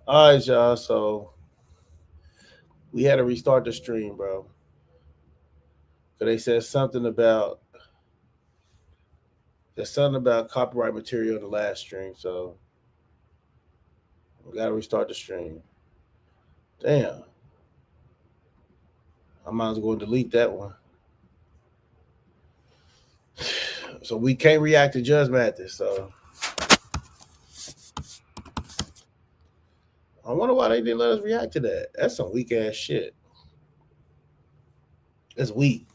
All right, y'all. So we had to restart the stream, bro. Cause they said something about there's something about copyright material in the last stream. So we gotta restart the stream. Damn. I might as well go and delete that one. So we can't react to Judge Mathis. So I wonder why they didn't let us react to that. That's some weak ass shit. It's weak.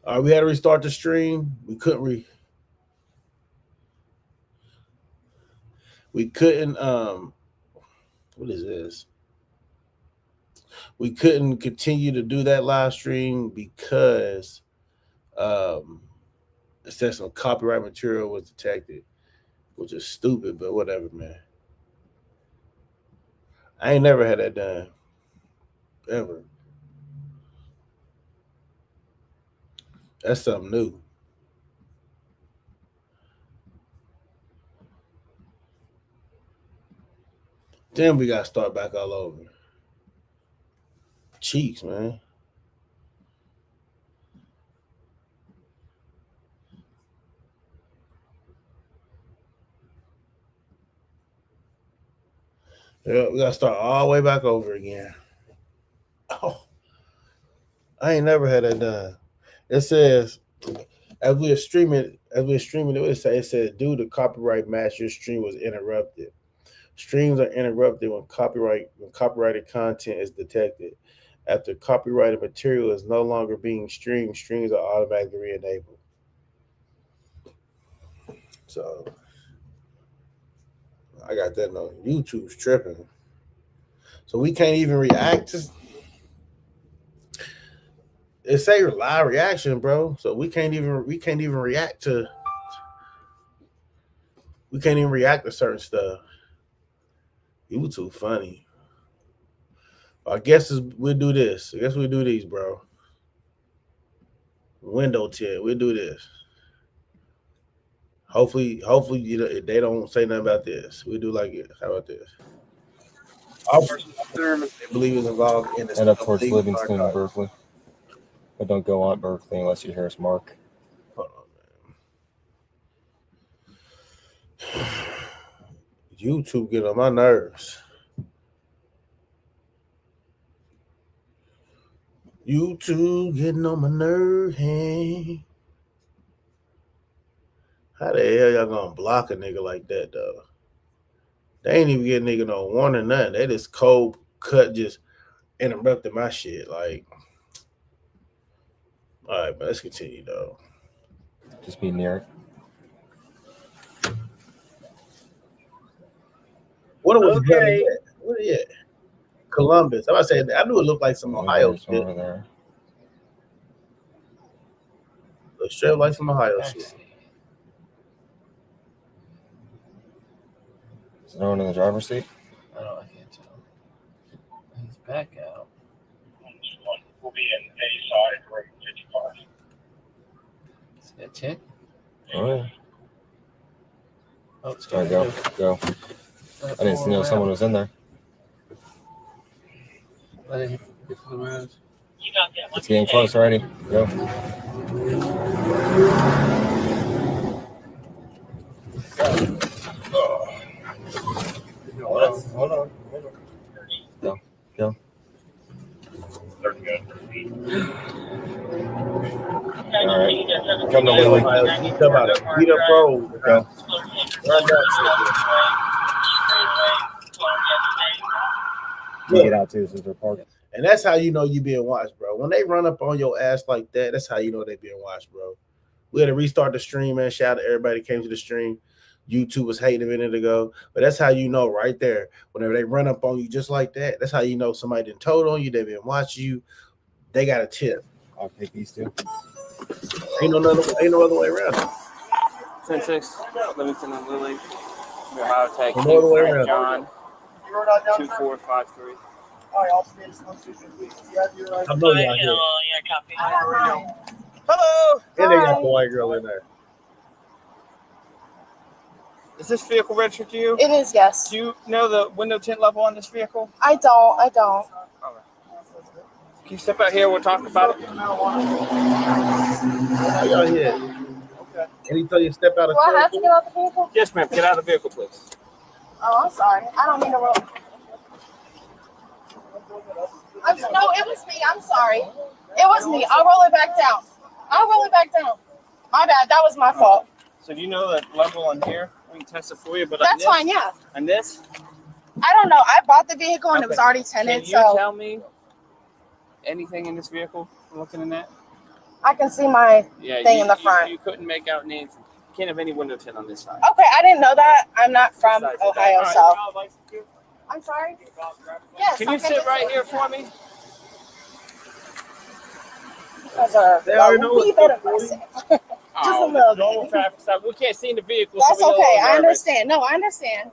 All right, we had to restart the stream. We couldn't what is this? We couldn't continue to do that live stream because it said some copyright material was detected, which is stupid, but whatever, man. I ain't never had that done. Ever. That's something new. Then we gotta start back all over. Cheeks, man. Yeah, we gotta start all the way back over again. Oh, I ain't never had that done. It says as we are streaming, it says due to copyright match, your stream was interrupted. Streams are interrupted when copyrighted content is detected. After copyrighted material is no longer being streamed, streams are automatically re-enabled. So I got that on YouTube's tripping. So we can't even react to it say live reaction, bro. So we can't even react to certain stuff. YouTube funny. I guess we'll do this. I guess we'll do these, bro. Window 10. We'll do this. Hopefully, you know, if they don't say nothing about this, we'll do like this. How about this? All persons concerned they believe is involved in this. And of course, Livingston and Berkeley. But don't go on Berkeley unless you hear us mark. Hold on, man. YouTube get on my nerves. YouTube getting on my nerves. Hey. How the hell y'all gonna block a nigga like that, though? They ain't even getting nigga no warning, nothing. They just cold cut, just interrupted my shit. Like, all right, but let's continue, though. Just be near it. What was okay. What is it? Columbus. I was saying, I knew it looked like some Ohio shit. Over there. Look straight like some Ohio shit. Is no one in the driver's seat? I can't tell. He's back out. We'll be in A side, room 55. Is that check? Oh, yeah. Oh, it's all right, go. I didn't know someone was in there. It's getting close already. Go. Hold on. Go. All right. Come to Lily. Come out. Beat up road. Go. Run that shit. Get out too since we're parking. And that's how you know you being watched, bro. When they run up on your ass like that, that's how you know they being watched, bro. We had to restart the stream, man. Shout out to everybody that came to the stream. YouTube was hating a minute ago, but that's how you know right there. Whenever they run up on you just like that, that's how you know somebody didn't told on you. They've been watching you. They got a tip. I'll take these two. Ain't no other way around it. 10-6, Livingston and Lily. Ohio Tech, no other way around. John, 2453. I know y'all here. Hello. And they got the white girl in there. Is this vehicle registered to you? It is, yes. Do you know the window tint level on this vehicle? I don't. Okay. Can you step out here? We'll talk about it. How y'all here? Okay. Anytime you step out of Do I have to get out the vehicle? Yes, ma'am. Get out of the vehicle, please. Oh, I'm sorry. I don't mean to roll. No, it was me. I'm sorry. It was me. I'll roll it back down. My bad. That was my fault. So do you know the level on here? We can test it for you, but That's fine, yeah. And this? I don't know. I bought the vehicle and it was already tinted, Can you so tell me anything in this vehicle from looking in that? I can see my thing in the front. You couldn't make out names. You can't have any window tint on this side. Okay, I didn't know that. I'm not from Ohio, so. I'm sorry? Yes. Can you sit right here for me? They already know wee bit aggressive. Just a little normal bit. traffic stop. We can't see in the vehicle. That's so we okay. know I understand. No, I understand.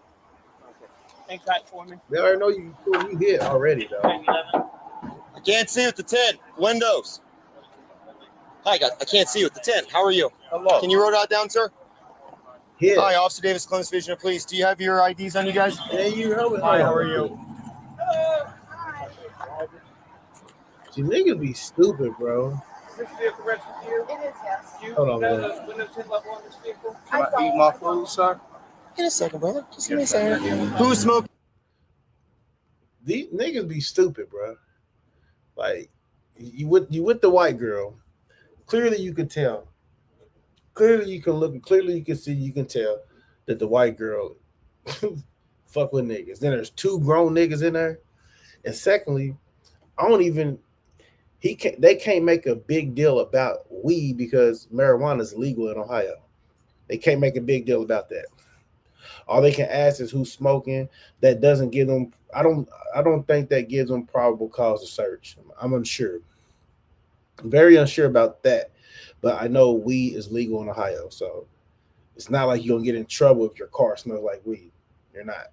Okay. Hang tight for me. They already know you hit already, though. I can't see with the tent. Windows. Hi, guys. I can't see with the tent. How are you? Hello. Can you roll that down, sir? Hit. Hi, Officer Davis, Columbus Division of Police. Do you have your IDs on you guys? Yeah, you help. Hi, how are you? See, niggas be stupid, bro. Is this vehicle registered to you? It is, yes. Do you Hold on, know man. the window tint level on this vehicle? I don't. Eat my food, sir. In a second, brother. Just give me a second. Who's smoking? These niggas be stupid, bro. Like you with the white girl. Clearly, you can tell. Clearly, you can look. Clearly, you can see. You can tell that the white girl fuck with niggas. Then there's two grown niggas in there, and secondly, they can't make a big deal about weed because marijuana is legal in Ohio. They can't make a big deal about that. All they can ask is who's smoking. That doesn't give them. I don't think that gives them probable cause to search. I'm unsure. I'm very unsure about that. But I know weed is legal in Ohio, so it's not like you're gonna get in trouble if your car smells like weed. You're not.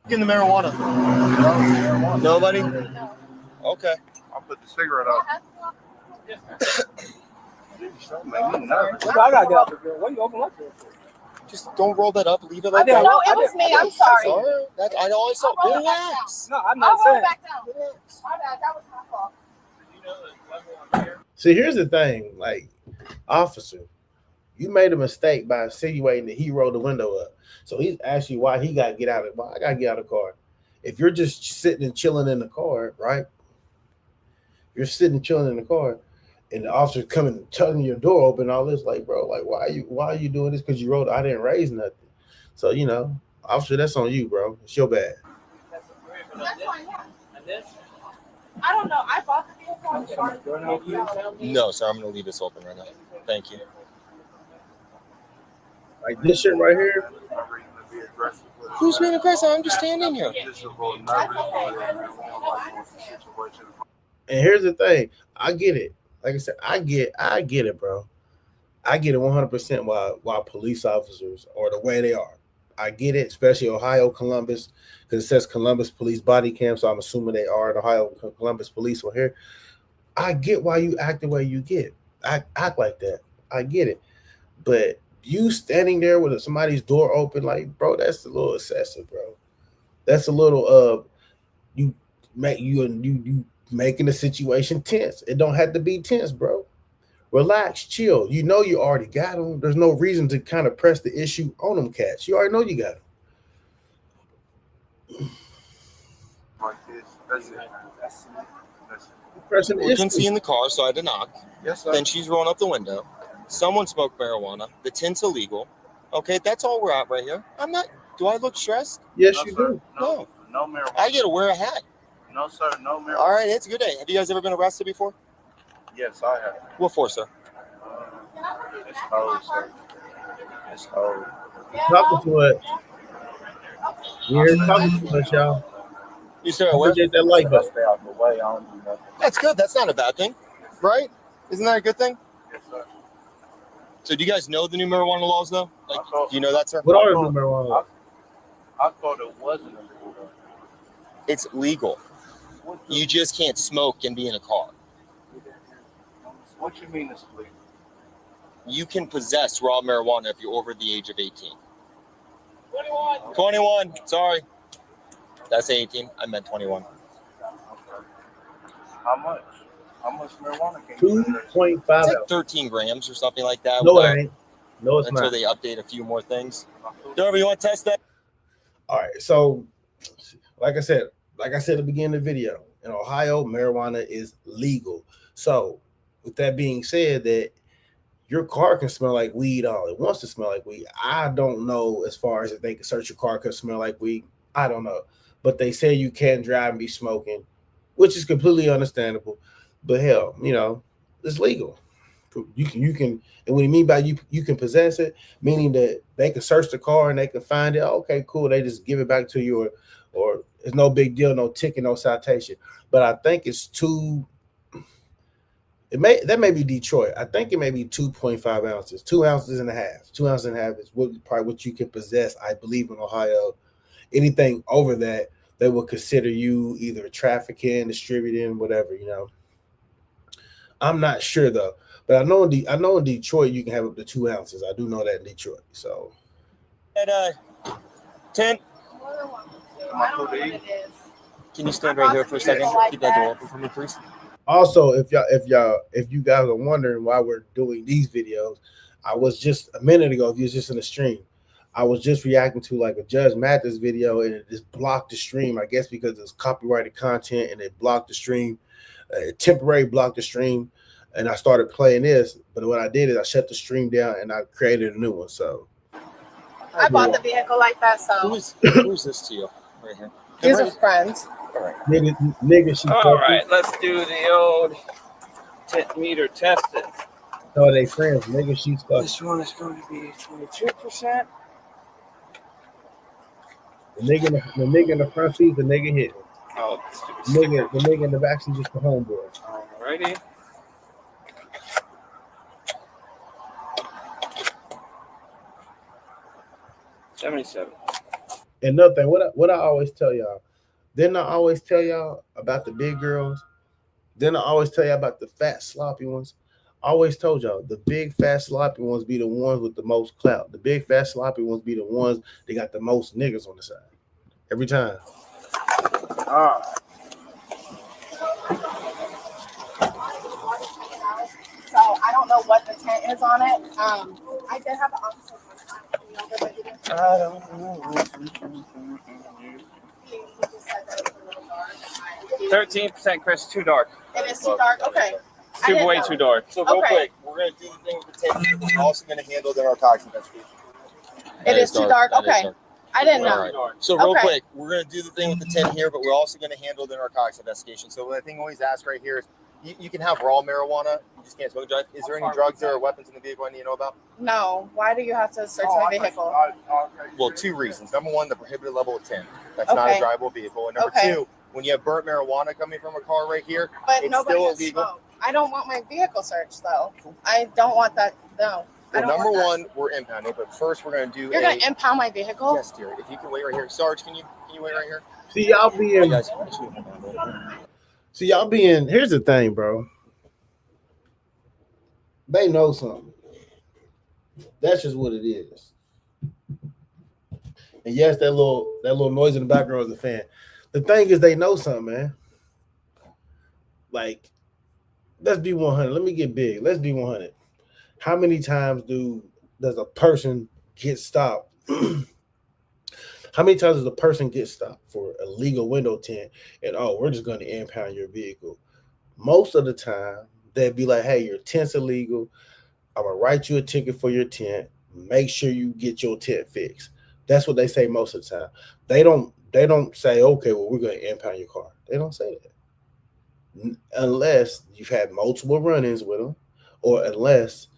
In the marijuana. Nobody? Okay. I'll put the cigarette up. I gotta get out the door. What are you open up there for? Just don't roll that up. Leave it like No, that. it was me. I'm sorry. Sorry. That's I know I saw. I'll roll it back Relax. No, I'm I'll not roll saying. it back down. Relax. My bad. That was my fault. You know the level on here? See, here's the thing, like, officer, you made a mistake by insinuating that he rolled the window up. So he's asking you why he got to get out of why I got to get out of the car. If you're just sitting and chilling in the car, right? You're sitting and chilling in the car, and the officer's coming and telling your door open, all this, like, bro, like, why are you doing this? Because you rolled, I didn't raise nothing. So, you know, officer, that's on you, bro. It's your bad. That's fine, yeah. And this? I don't know. I bought the vehicle. I'm sorry. No, sir. I'm gonna leave this open right now. Thank you. Like this shit right here. Who's being aggressive? I'm just standing here. And here's the thing. I get it. Like I said, I get it, bro. I get it 100% why police officers are the way they are. I get it, especially Ohio, Columbus, because it says Columbus Police Body Cam, so I'm assuming they are in Ohio, Columbus Police were here. I get why you act the way you get. I act like that. I get it. But you standing there with somebody's door open, like, bro, that's a little excessive, bro. That's a little you making the situation tense. It don't have to be tense, bro. Relax, chill. You know you already got them. There's no reason to kind of press the issue on them cats. You already know you got them. Like this. That's it. Pressing the We couldn't issue. see in the car, so I had to knock. Yes, sir. Then she's rolling up the window. Someone smoked marijuana. The tint's illegal. Okay, that's all we're at right here. I'm not. Do I look stressed? Yes, No, you sir. do. No marijuana. I get to wear a hat. No, sir. No marijuana. All right, it's a good day. Have you guys ever been arrested before? Yes, I have. What for, sir? It's cold, sir. It's cold. Talking to us. You're talking to us, y'all. You stay aware? Appreciate that like button. Stay out the way. I don't do nothing. That's good. That's not a bad thing, right? Isn't that a good thing? Yes, sir. So do you guys know the new marijuana laws, though? Like, do you know that, sir? What are the marijuana? I thought it wasn't illegal. It's legal. You just can't smoke and be in a car. What you mean it's legal? You can possess raw marijuana if you're over the age of 18. 21. Sorry. That's 18. I meant 21. How much? How much marijuana can you possess? 2.5 It's like ounces. 13 grams or something like that. No, it ain't. No, it's until not. they update a few more things. Derby, you want to test that? All right. So, like I said at the beginning of the video, in Ohio, marijuana is legal. So, with that being said, that your car can smell like weed all it wants to smell like weed. I don't know as far as if they can search your car because smell like weed. I don't know. But they say you can't drive and be smoking, which is completely understandable. But hell, you know, it's legal. You can, and what you mean by you can possess it, meaning that they can search the car and they can find it. Okay, cool. They just give it back to you, or it's no big deal, no ticket, no citation. But I think it's that may be Detroit. I think it may be 2.5 ounces, 2 ounces and a half. 2 ounces and a half is probably what you can possess, I believe, in Ohio. Anything over that, they will consider you either trafficking, distributing, whatever, you know. I'm not sure though. But I know in Detroit you can have up to 2 ounces. I do know that in Detroit. So At 10. I don't know what it is. Can you stand right here for a second? Keep that door open for me, please. also, if you guys are wondering why we're doing these videos, I was just a minute ago, if you was just in the stream, I was just reacting to like a Judge Mathis video and it just blocked the stream, I guess because it's copyrighted content and it blocked the stream. It temporarily blocked the stream. And I started playing this, but what I did is I shut the stream down and I created a new one. So I bought the vehicle like that, so Who's this to you? Right here. these are friends. All right. nigga, she All right, let's do the old meter tested. So they friends, nigga, she stuck. This one is going to be 22%. The nigga in the front seat, the nigga hit. Oh, The nigga in the back seat just the homeboy. alrighty. $77. And another thing, what I always tell y'all, didn't I always tell y'all about the big girls? Didn't I always tell y'all about the fat sloppy ones? I always told y'all the big fat sloppy ones be the ones with the most clout. The big fat sloppy ones be the ones that got the most niggas on the side. Every time. So I don't know what the tent is on it. I did have an officer first time. You know, but he didn't. I don't know. He just said that it was a little dark. 13%, Chris, too dark. It is too dark. Okay. I Too didn't way know. too dark. So real Okay. quick, we're going to do the thing with the 10. We're also going to handle the narcotics investigation. It is too dark. That is Okay. dark. I didn't know. All right. So real Okay. quick, we're going to do the thing with the 10 here, but we're also going to handle the narcotics investigation. So the thing I always ask right here is, you can have raw marijuana, you just can't smoke drugs. Is there any drugs or weapons in the vehicle I need to know about? No. Why do you have to search my vehicle? Well, two reasons. Number one, the prohibited level of 10. That's not a Okay. drivable vehicle. And number Okay. two, when you have burnt marijuana coming from a car right here, But it's nobody still has illegal. smoke. I don't want my vehicle searched though. I don't want that. No. I Well, don't number want that. one, we're impounding, but first we're going to do You're gonna impound my vehicle? Yes, dear. If you can wait right here. Sarge, can you wait right here? See y'all Hey, being guys, here's the thing, bro. They know something. That's just what it is. And yes, that little noise in the background is a fan. The thing is, they know something, man. Like, let's be 100. Let me get big. Let's be 100. How many times does a person get stopped? How many times does a person get stopped for illegal window tint and we're just going to impound your vehicle? Most of the time, they'd be like, hey, your tint's illegal. I'm gonna write you a ticket for your tent. Make sure you get your tent fixed. That's what they say most of the time. They don't say, okay, well, we're gonna impound your car. They don't say that. Unless you've had multiple run-ins with them, or unless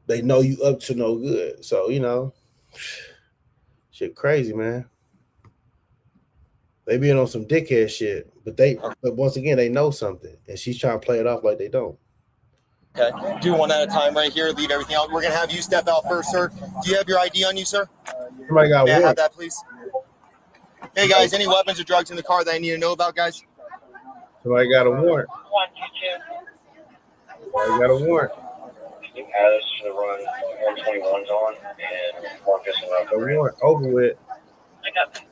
they know you up to no good. So, you know, shit crazy, man. They being on some dickhead shit, but once again, they know something, and she's trying to play it off like they don't. Okay. Do one at a time right here. Leave everything out. We're going to have you step out first, sir. Do you have your ID on you, sir? Somebody got May I have warrant. that, please? Hey, guys, any weapons or drugs in the car that I need to know about, guys? Somebody got a warrant. I got a warrant. You has to run 121s on and mark this one up. A warrant over with.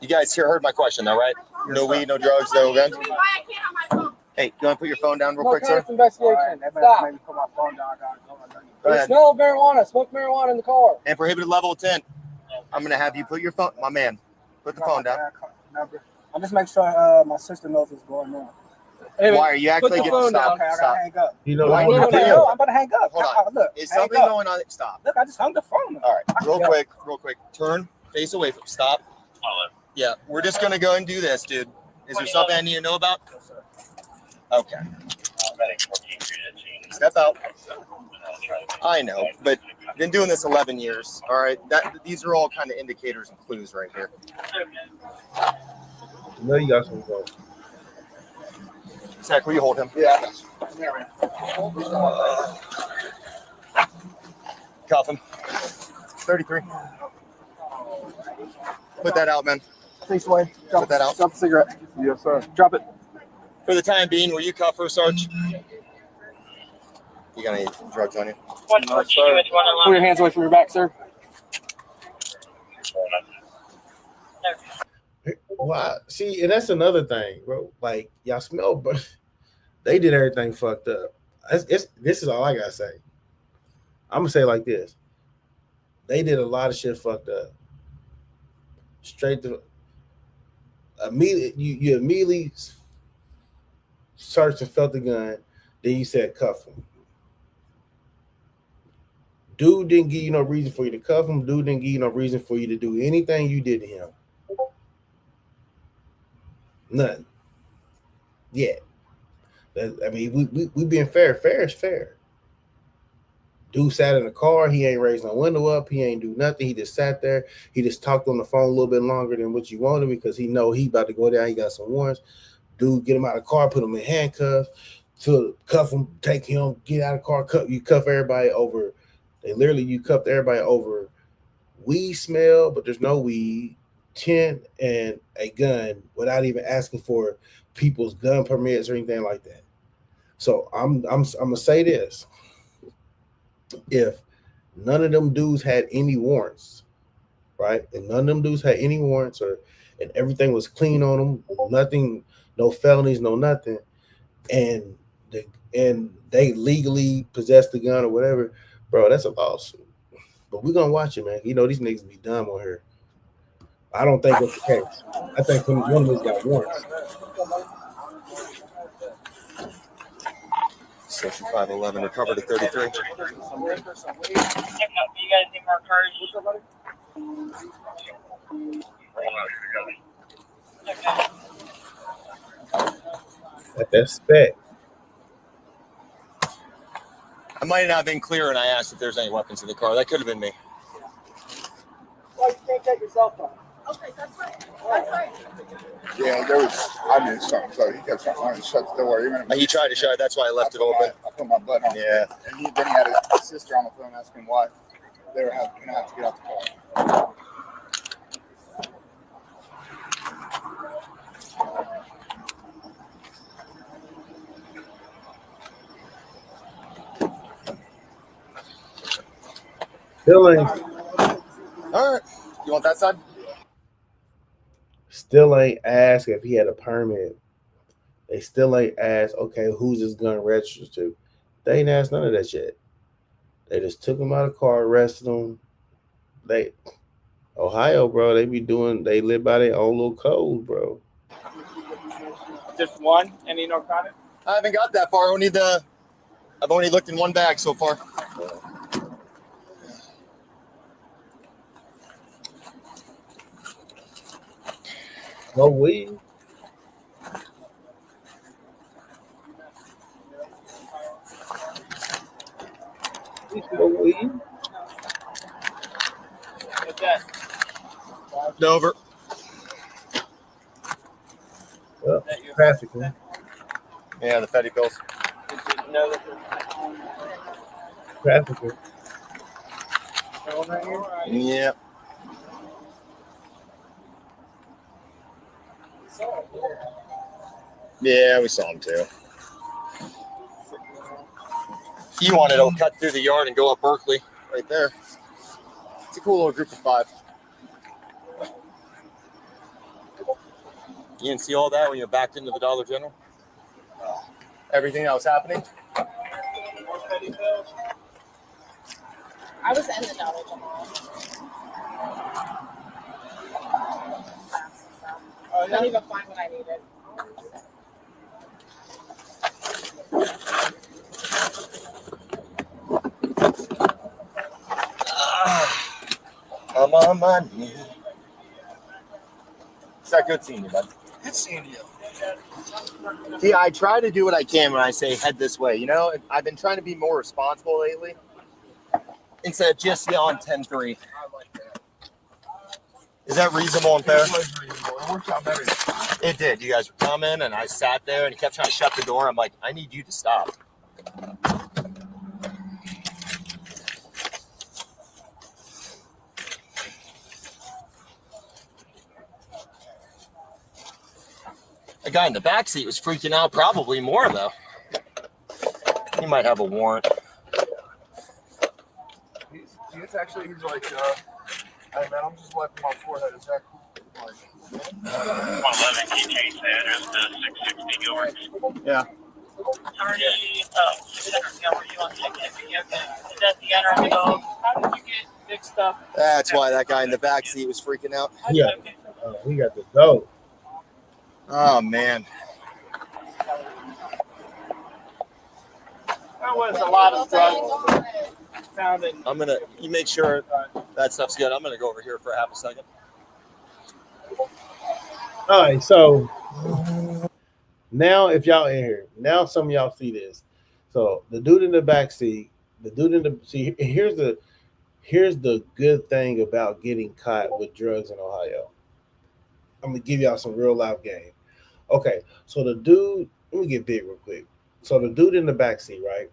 You guys here heard my question though, right? No weed, no drugs, no guns. Hey, you want to put your phone down real quick, sir? Investigation. Stop. Maybe put my phone down. Go ahead. Smell marijuana. Smoke marijuana in the car. And prohibited level 10. I'm gonna have you put your phone, my man. Put the phone down. I'm just making sure my sister knows what's going on. Hey, Why are you actually the getting phone stop? Okay, I Stop. gotta hang up. You know Why what you I'm do? saying? I'm about to hang up. Hold on. Look, Is hang something up. going on? Stop. Look, I just hung the phone up. All right, real quick. Turn, face away from. Stop. Yeah, we're just gonna go and do this, dude. Is there something I need to know about? Okay. Step out. I know, but been doing this 11 years. All right, these are all kind of indicators and clues right here. You know you got some going. Zach, will you hold him? Yeah. Cuff him. 33. Put that out, man. Please, Wayne. Put that out. Drop the cigarette. Yes, sir. Drop it. For the time being, will you cuff her, Sarge? You got any drugs on you? No, sir. Pull your hands away from your back, sir. Why? See, and that's another thing, bro. Like y'all smell, but they did everything fucked up. This is all I gotta say. I'm gonna say it like this: they did a lot of shit fucked up. Straight to immediately, you immediately searched and felt the gun. Then you said cuff him. Dude didn't give you no reason for you to cuff him. Dude didn't give you no reason for you to do anything you did to him. None. Yeah. I mean, we being fair. Fair is fair. Dude sat in the car. He ain't raised no window up. He ain't do nothing. He just sat there. He just talked on the phone a little bit longer than what you wanted because he know he about to go down. He got some warrants. Dude, get him out of the car, put him in handcuffs, to cuff him, take him, get out of the car, you cuff everybody over. You cuffed everybody over weed smell, but there's no weed, tent, and a gun without even asking for people's gun permits or anything like that. So I'm gonna say this: if none of them dudes had any warrants, right, and none of them dudes had any warrants, and everything was clean on them, nothing, no felonies, no nothing, and they legally possessed the gun or whatever, bro, that's a lawsuit. But we're gonna watch it, man. You know these niggas be dumb on here. I don't think that's the case. I think one of these got warrants. Section 511, recovered to 33. You guys need more cars? At that spec. I might not have been clear when I asked if there's any weapons in the car. That could have been me. Why you can't take your cell phone? Okay, that's right. That's right. Yeah, there was. I knew something, so he kept trying to shut the door. Even He tried to shut it. That's why I left it open. I put my butt on. Yeah. And then he had his sister on the phone asking why they were gonna have to get out the car. Still ain't All right. You want that side? asked if he had a permit. They still ain't asked, okay, who's this gun registered to? They ain't asked none of that shit. They just took him out of the car, arrested him. Ohio, bro, they live by their own little code, bro. Just one? Any narcotics? I haven't got that far. I've only looked in one bag so far. No weed. No weed. What's that? Dover. Well, trafficking. Yeah, the fatty pills. Did you know that Trafficking. Yeah. Yeah, we saw him too. If you want it, it'll cut through the yard and go up Berkeley right there. It's a cool little group of 5. You didn't see all that when you backed into the Dollar General? Everything that was happening? I was in the Dollar General. I couldn't even find what I needed. I'm on my knee. It's that good seeing you, bud. Good seeing you. See, I try to do what I can when I say head this way. You know, I've been trying to be more responsible lately instead of just yelling 10-3. Is that reasonable and fair? It was reasonable. It worked out better. It did. You guys were coming, and I sat there, and he kept trying to shut the door. I'm like, I need you to stop. The guy in the back seat was freaking out, probably more though. He might have a warrant. He's like, hey man, I'm just wiping my forehead. Is that cool? Like, 111, can you change the address to 660 Gilbert? Yeah. Attorney, is that the NRO? How did you get mixed up? That's why that guy in the back seat was freaking out. Yeah, we got the dope. Oh man. There was a lot of drugs found in. You make sure that stuff's good. I'm gonna go over here for half a second. All right, so now if y'all in here, now some of y'all see this. So the dude in the back seat, here's the good thing about getting caught with drugs in Ohio. I'm gonna give y'all some real life game. Okay, so the dude, let me get big real quick. So the dude in the back seat, right?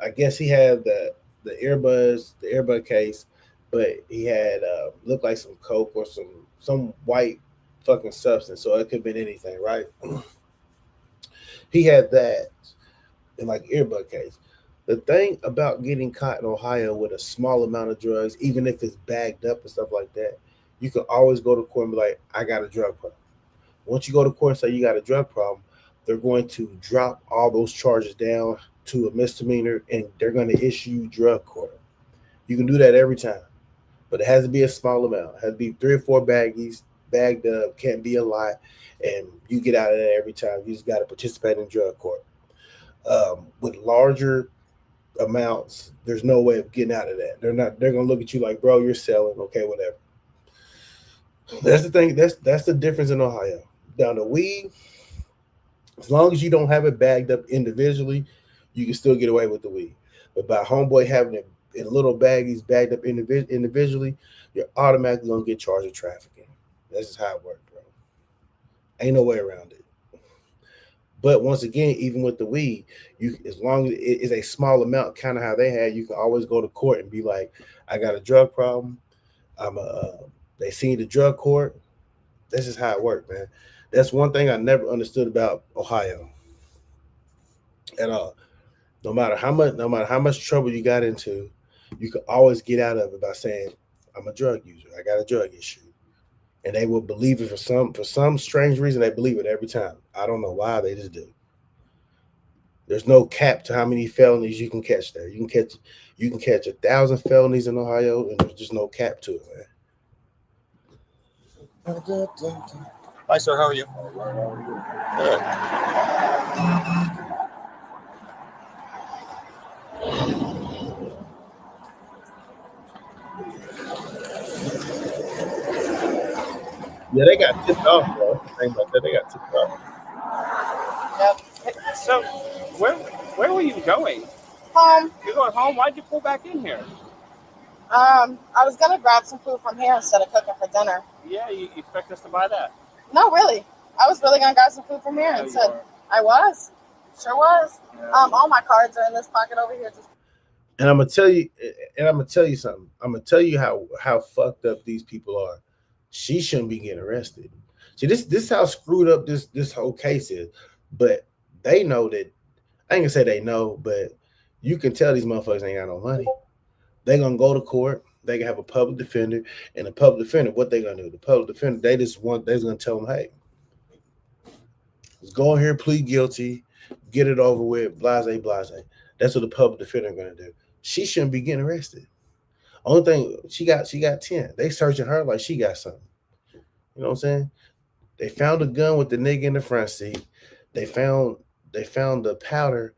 I guess he had the earbud case, but he had looked like some coke or some white fucking substance. So it could have been anything, right? He had that in like earbud case. The thing about getting caught in Ohio with a small amount of drugs, even if it's bagged up and stuff like that, you can always go to court and be like, I got a drug problem. Once you go to court and say you got a drug problem, they're going to drop all those charges down to a misdemeanor and they're going to issue you drug court. You can do that every time, but it has to be a small amount. It has to be 3 or 4 baggies, bagged up, can't be a lot, and you get out of that every time. You just got to participate in drug court. With larger amounts, there's no way of getting out of that. They're going to look at you like, bro, you're selling, okay, whatever. That's the thing. That's the difference in Ohio. Down the weed, as long as you don't have it bagged up individually, you can still get away with the weed. But by homeboy having it in little baggies bagged up individually, you're automatically gonna get charged with trafficking. That's just how it works, bro. Ain't no way around it. But once again, even with the weed, as long as it is a small amount, kind of how they had, you can always go to court and be like, I got a drug problem. They see the drug court. This is how it works, man. That's one thing I never understood about Ohio at all. No matter how much trouble you got into, you can always get out of it by saying, I'm a drug user. I got a drug issue. And they will believe it for some strange reason. They believe it every time. I don't know why, they just do. There's no cap to how many felonies you can catch there. You can catch 1,000 felonies in Ohio, and there's just no cap to it, man. Hi, sir. How are you? Good. Yeah, they got tipped off, bro. Thing about that, they got tipped off. Yep. So, where were you going? Home. You're going home? Why'd you pull back in here? I was gonna grab some food from here instead of cooking for dinner. Yeah, you expect us to buy that? No, really. I was really gonna grab some food from here and said I was. Sure was. Yeah. All my cards are in this pocket over here. And I'm gonna tell you something. I'm gonna tell you how fucked up these people are. She shouldn't be getting arrested. See, this is how screwed up this whole case is. But they know that, I ain't gonna say they know, but You can tell these motherfuckers ain't got no money. They gonna go to court. They can have a public defender, and the public defender, what they gonna do? The public defender, they just gonna tell them, hey, let's go in here, plead guilty, get it over with, blase, blase. That's what the public defender gonna do. She shouldn't be getting arrested. Only thing she got 10. They searching her like she got something. You know what I'm saying? They found a gun with the nigga in the front seat. They found the powder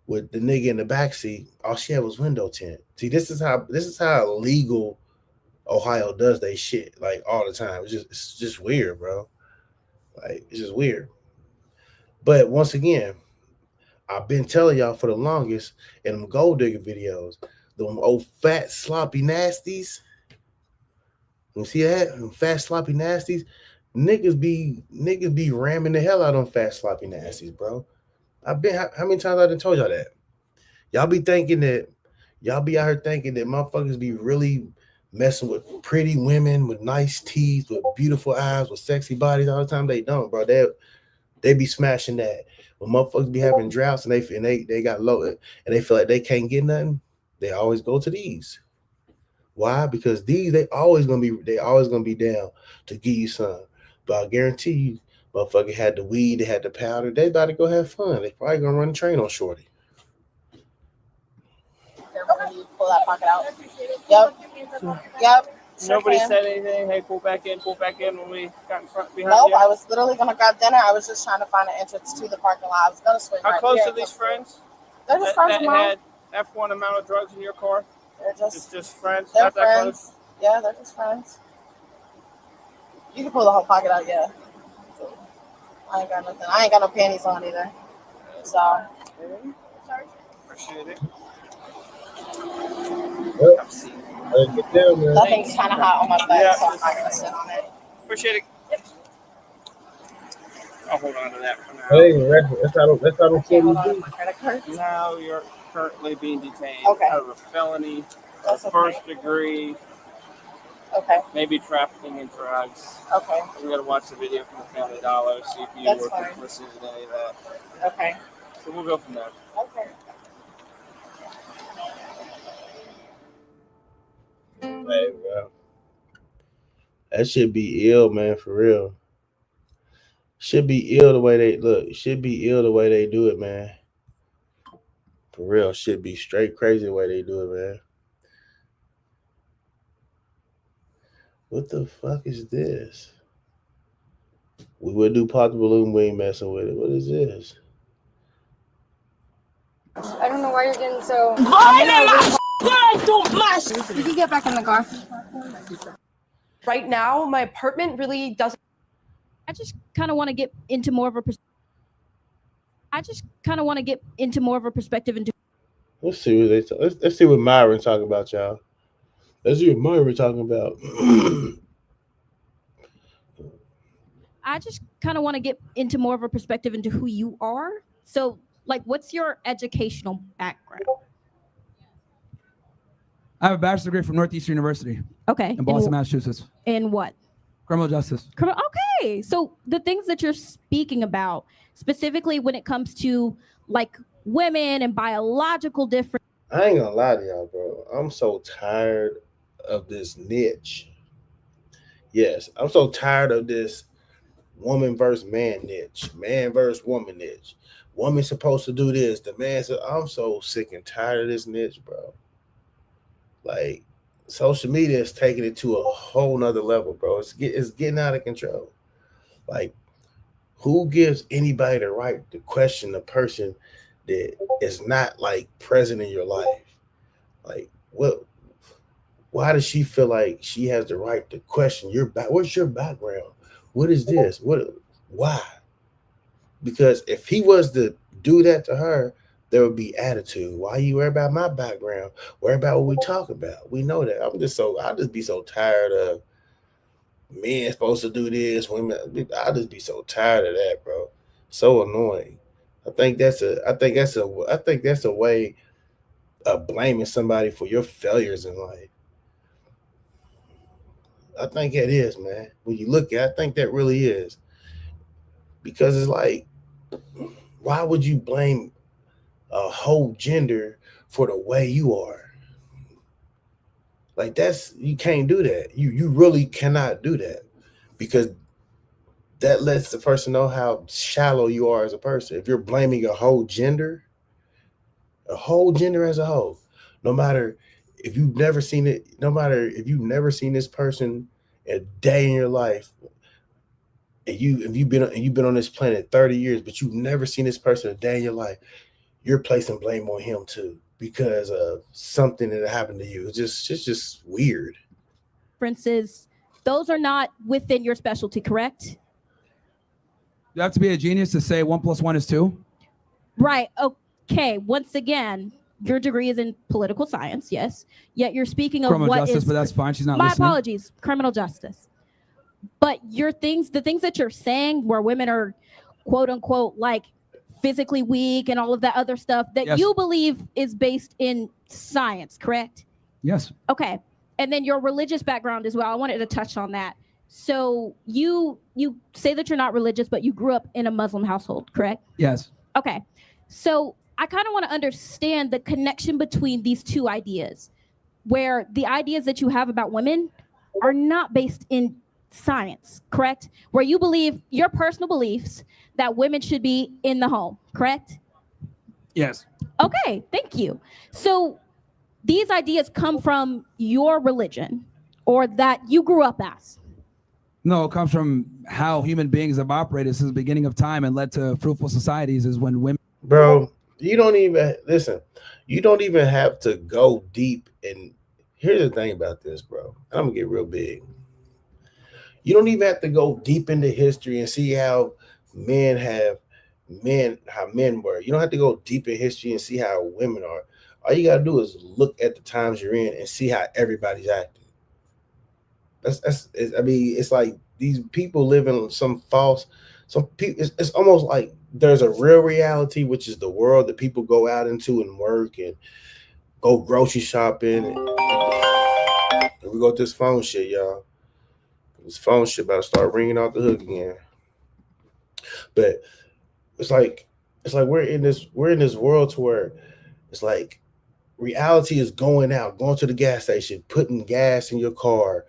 with the nigga in the back seat. All she had was window tint. See, this is how illegal Ohio does they shit like all the time. It's just weird, bro. Like it's just weird. But once again, I've been telling y'all for the longest in them gold digger videos, them old fat sloppy nasties. You see that? Them fat sloppy nasties. Niggas be ramming the hell out of them fat sloppy nasties, bro. How many times I done told y'all that? Y'all be out here thinking that motherfuckers be really messing with pretty women with nice teeth, with beautiful eyes, with sexy bodies all the time. They don't, bro. They be smashing that. When motherfuckers be having droughts and they got low and they feel like they can't get nothing, they always go to these. Why? Because these they always gonna be down to give you some. But I guarantee you, motherfucker had the weed, they had the powder, they about to go have fun. They probably gonna run the train on Shorty. When you pull that pocket out. Yep. Nobody said anything. Hey, pull back in when we got in front behind Nope, you. I was literally gonna grab dinner. I was just trying to find an entrance to the parking lot. I was gonna swing. How right close here. are these friends? They're just that friends, Mom. had F1 amount of drugs in your car? They're just friends? They're Not that friends. close? Yeah, they're just friends. You can pull the whole pocket out, yeah. I ain't got nothing. I ain't got no panties on either. So. Appreciate it. Yep. Get down, man. That thing's kind of hot on my butt, so I'm not gonna sit on it. Appreciate it. Yep. I'll hold on to that for now. That's how them Okay, hold on, my credit card. Now you're currently being detained Okay. out of a felony, That's okay. first degree, Okay. maybe trafficking in drugs. Okay. We gotta watch the video from the Family Dollar, see if you That's were fine. complicit in any of that. Okay. So we'll go from there. Okay. Hey, bro. That should be ill, man, for real. Should be ill the way they look. Should be ill the way they do it, man. For real. Should be straight crazy the way they do it, man. What the fuck is this? We would do pop the balloon, we ain't messing with it. What is this? I don't know why you're getting so. You can get back in the car. Right now, my apartment really doesn't. I just kind of want to get into more of a. Perspective into. Let's see what they let's see what Myron talking about, y'all. Let's see what Myron talking about. I just kind of want to get into more of a perspective into who you are. So, like, what's your educational background? I have a bachelor's degree from Northeastern University. Okay. In Boston, Massachusetts. In what? Criminal justice. Okay. So the things that you're speaking about, specifically when it comes to like women and biological difference. I ain't gonna lie to y'all, bro. I'm so tired of this niche. Yes, I'm so tired of this woman versus man niche, man versus woman niche. Woman's supposed to do this. The man said, I'm so sick and tired of this niche, bro. Like, social media is taking it to a whole nother level, bro. It's getting out of control. Like, who gives anybody the right to question a person that is not like present in your life? Like, what? Why does she feel like she has the right to question your back? What's your background? What is this? Why? Because if he was to do that to her, there would be attitude. Why you worry about my background? Worry about what we talk about. We know that. I just be so tired of men supposed to do this, women. I just be so tired of that, bro. So annoying. I think that's a way of blaming somebody for your failures in life. I think it is, man. When you look at it, I think that really is. Because it's like, why would you blame a whole gender for the way you are. Like you can't do that. You really cannot do that, because that lets the person know how shallow you are as a person. If you're blaming a whole gender as a whole, no matter if you've never seen it, no matter if you've never seen this person a day in your life, and you've been on this planet 30 years, but you've never seen this person a day in your life, you're placing blame on him too because of something that happened to you. It's just weird. Differences, those are not within your specialty, correct? You have to be a genius to say 1 + 1 is 2. Right. Okay. Once again, your degree is in political science, yes. Yet you're speaking of Criminal what justice, is, but that's fine. She's not my listening. apologies, criminal justice. But the things that you're saying, where women are quote unquote like physically weak and all of that other stuff, that Yes. you believe is based in science, correct? Yes. Okay. And then your religious background as well. I wanted to touch on that. So you say that you're not religious, but you grew up in a Muslim household, correct? Yes. Okay. So I kind of want to understand the connection between these two ideas, where the ideas that you have about women are not based in science, correct? Where you believe your personal beliefs that women should be in the home, correct? Yes. Okay, thank you. So these ideas come from your religion, or that you grew up as? No, it comes from how human beings have operated since the beginning of time and led to fruitful societies is when women. Bro, you don't even listen. You don't even have to go deep. And here's the thing about this, bro. I'm gonna get real big. You don't even have to go deep into history and see how men were. You don't have to go deep in history and see how women are. All you gotta do is look at the times you're in and see how everybody's acting. It's like these people live in some people. It's almost like there's a real reality, which is the world that people go out into and work and go grocery shopping. And we got this phone shit, y'all. This phone shit about to start ringing off the hook again. But it's like we're in this world to where it's like reality is going to the gas station, putting gas in your car,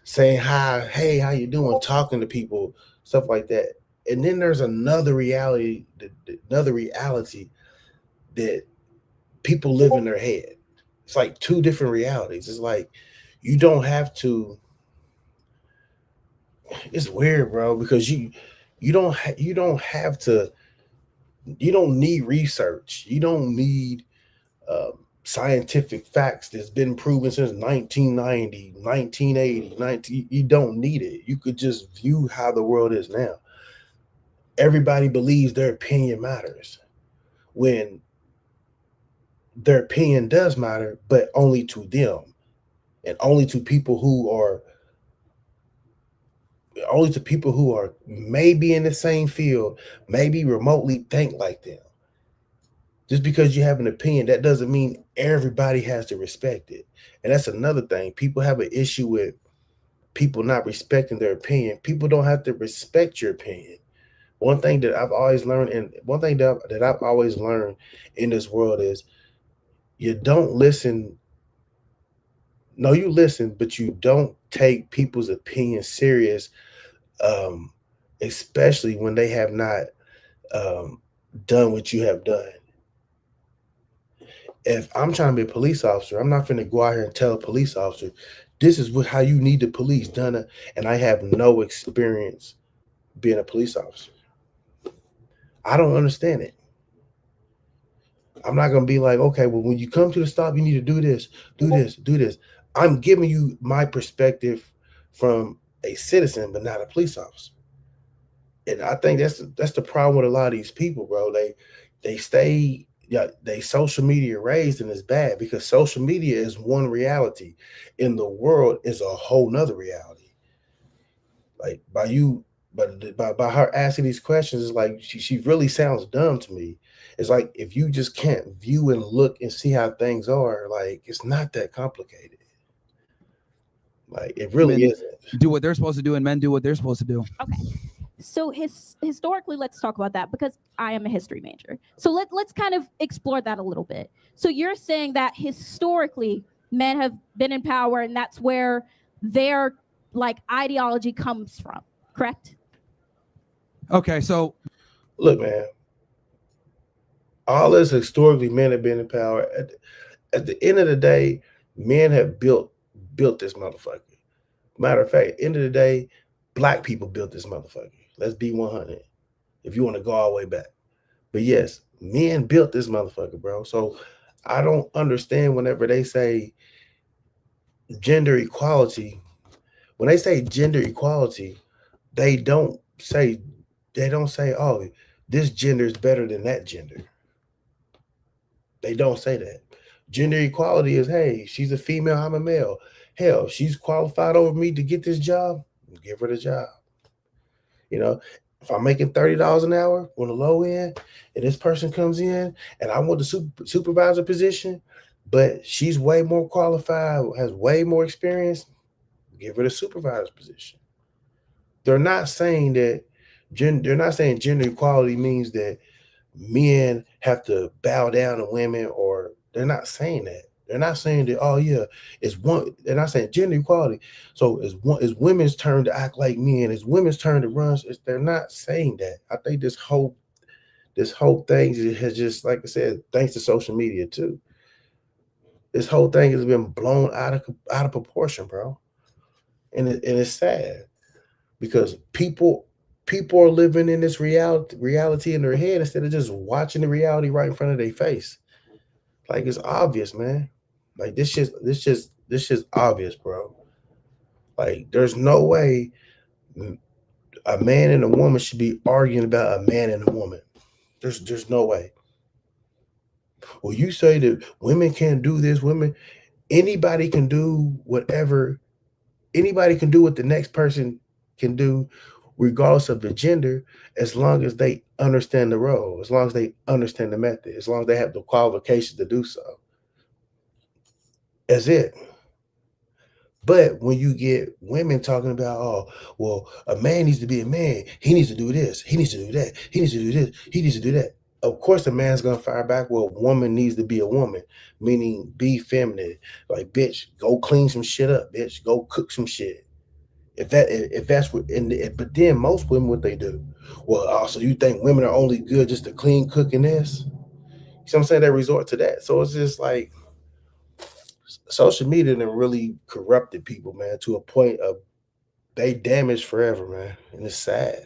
saying hi, hey, how you doing, talking to people, stuff like that. And then there's another reality that people live in their head. It's like two different realities. It's like you don't have to. It's weird, bro, because you don't have to. You don't need research. You don't need scientific facts that's been proven since 1990, 1980, you don't need it. You could just view how the world is now. Everybody believes their opinion matters, when their opinion does matter, but only to them, and only to people who are maybe in the same field, maybe remotely think like them. Just because you have an opinion, that doesn't mean everybody has to respect it. And that's another thing. People have an issue with people not respecting their opinion. People don't have to respect your opinion. One thing that I've always learned, in this world is you don't listen. No, you listen, but you don't take people's opinion serious, especially when they have not done what you have done. If I'm trying to be a police officer, I'm not going to go out here and tell a police officer, this is how you need the police done, and I have no experience being a police officer. I don't understand it. I'm not going to be like, okay, well, when you come to the stop, you need to do this, do this, do this. I'm giving you my perspective from a citizen, but not a police officer. And I think that's the problem with a lot of these people, bro. They social media raised, and it's bad because social media is one reality. In the world is a whole nother reality. Like by her asking these questions, it's like she really sounds dumb to me. It's like if you just can't view and look and see how things are, like it's not that complicated. Like it really isn't. Do what they're supposed to do, and men do what they're supposed to do. Okay. So historically, let's talk about that because I am a history major. So let's kind of explore that a little bit. So you're saying that historically men have been in power and that's where their like ideology comes from, correct? Okay, so look, man, all this historically men have been in power. At the end of the day, men have built this motherfucker. Matter of fact, end of the day, black people built this motherfucker. Let's be 100. If you want to go all the way back. But yes, men built this motherfucker, bro. So I don't understand whenever they say gender equality. When they say gender equality, they don't say, oh, this gender is better than that gender. They don't say that. Gender equality is, hey, she's a female, I'm a male. Hell, she's qualified over me to get this job, give her the job. You know, if I'm making $30 an hour on the low end and this person comes in and I want the supervisor position, but she's way more qualified, has way more experience, give her the supervisor position. They're not saying that gender equality means that men have to bow down to women, or they're not saying that. They're not saying that, oh yeah, it's one. They're not saying gender equality. So it's women's turn to act like men. It's women's turn to run. They're not saying that. I think this whole thing has just, like I said, thanks to social media too. This whole thing has been blown out of proportion, bro. And it's sad because people are living in this reality in their head instead of just watching the reality right in front of their face. Like, it's obvious, man. Like, this just obvious, bro. Like, there's no way a man and a woman should be arguing about a man and a woman. There's no way. Well, you say that women can't do this. Anybody can do whatever. Anybody can do what the next person can do, regardless of the gender, as long as they understand the role, as long as they understand the method, as long as they have the qualifications to do so. That's it. But when you get women talking about, oh, well, a man needs to be a man. He needs to do this. He needs to do that. He needs to do this. He needs to do that. Of course, the man's going to fire back. Well, a woman needs to be a woman, meaning be feminine. Like, bitch, go clean some shit up, bitch. Go cook some shit. If that's what, but then most women, what they do, well, also, you think women are only good just to clean, cook, and this? You know what I'm saying? They resort to that. So it's just like social media done really corrupted people, man, to a point of they damaged forever, man, and it's sad.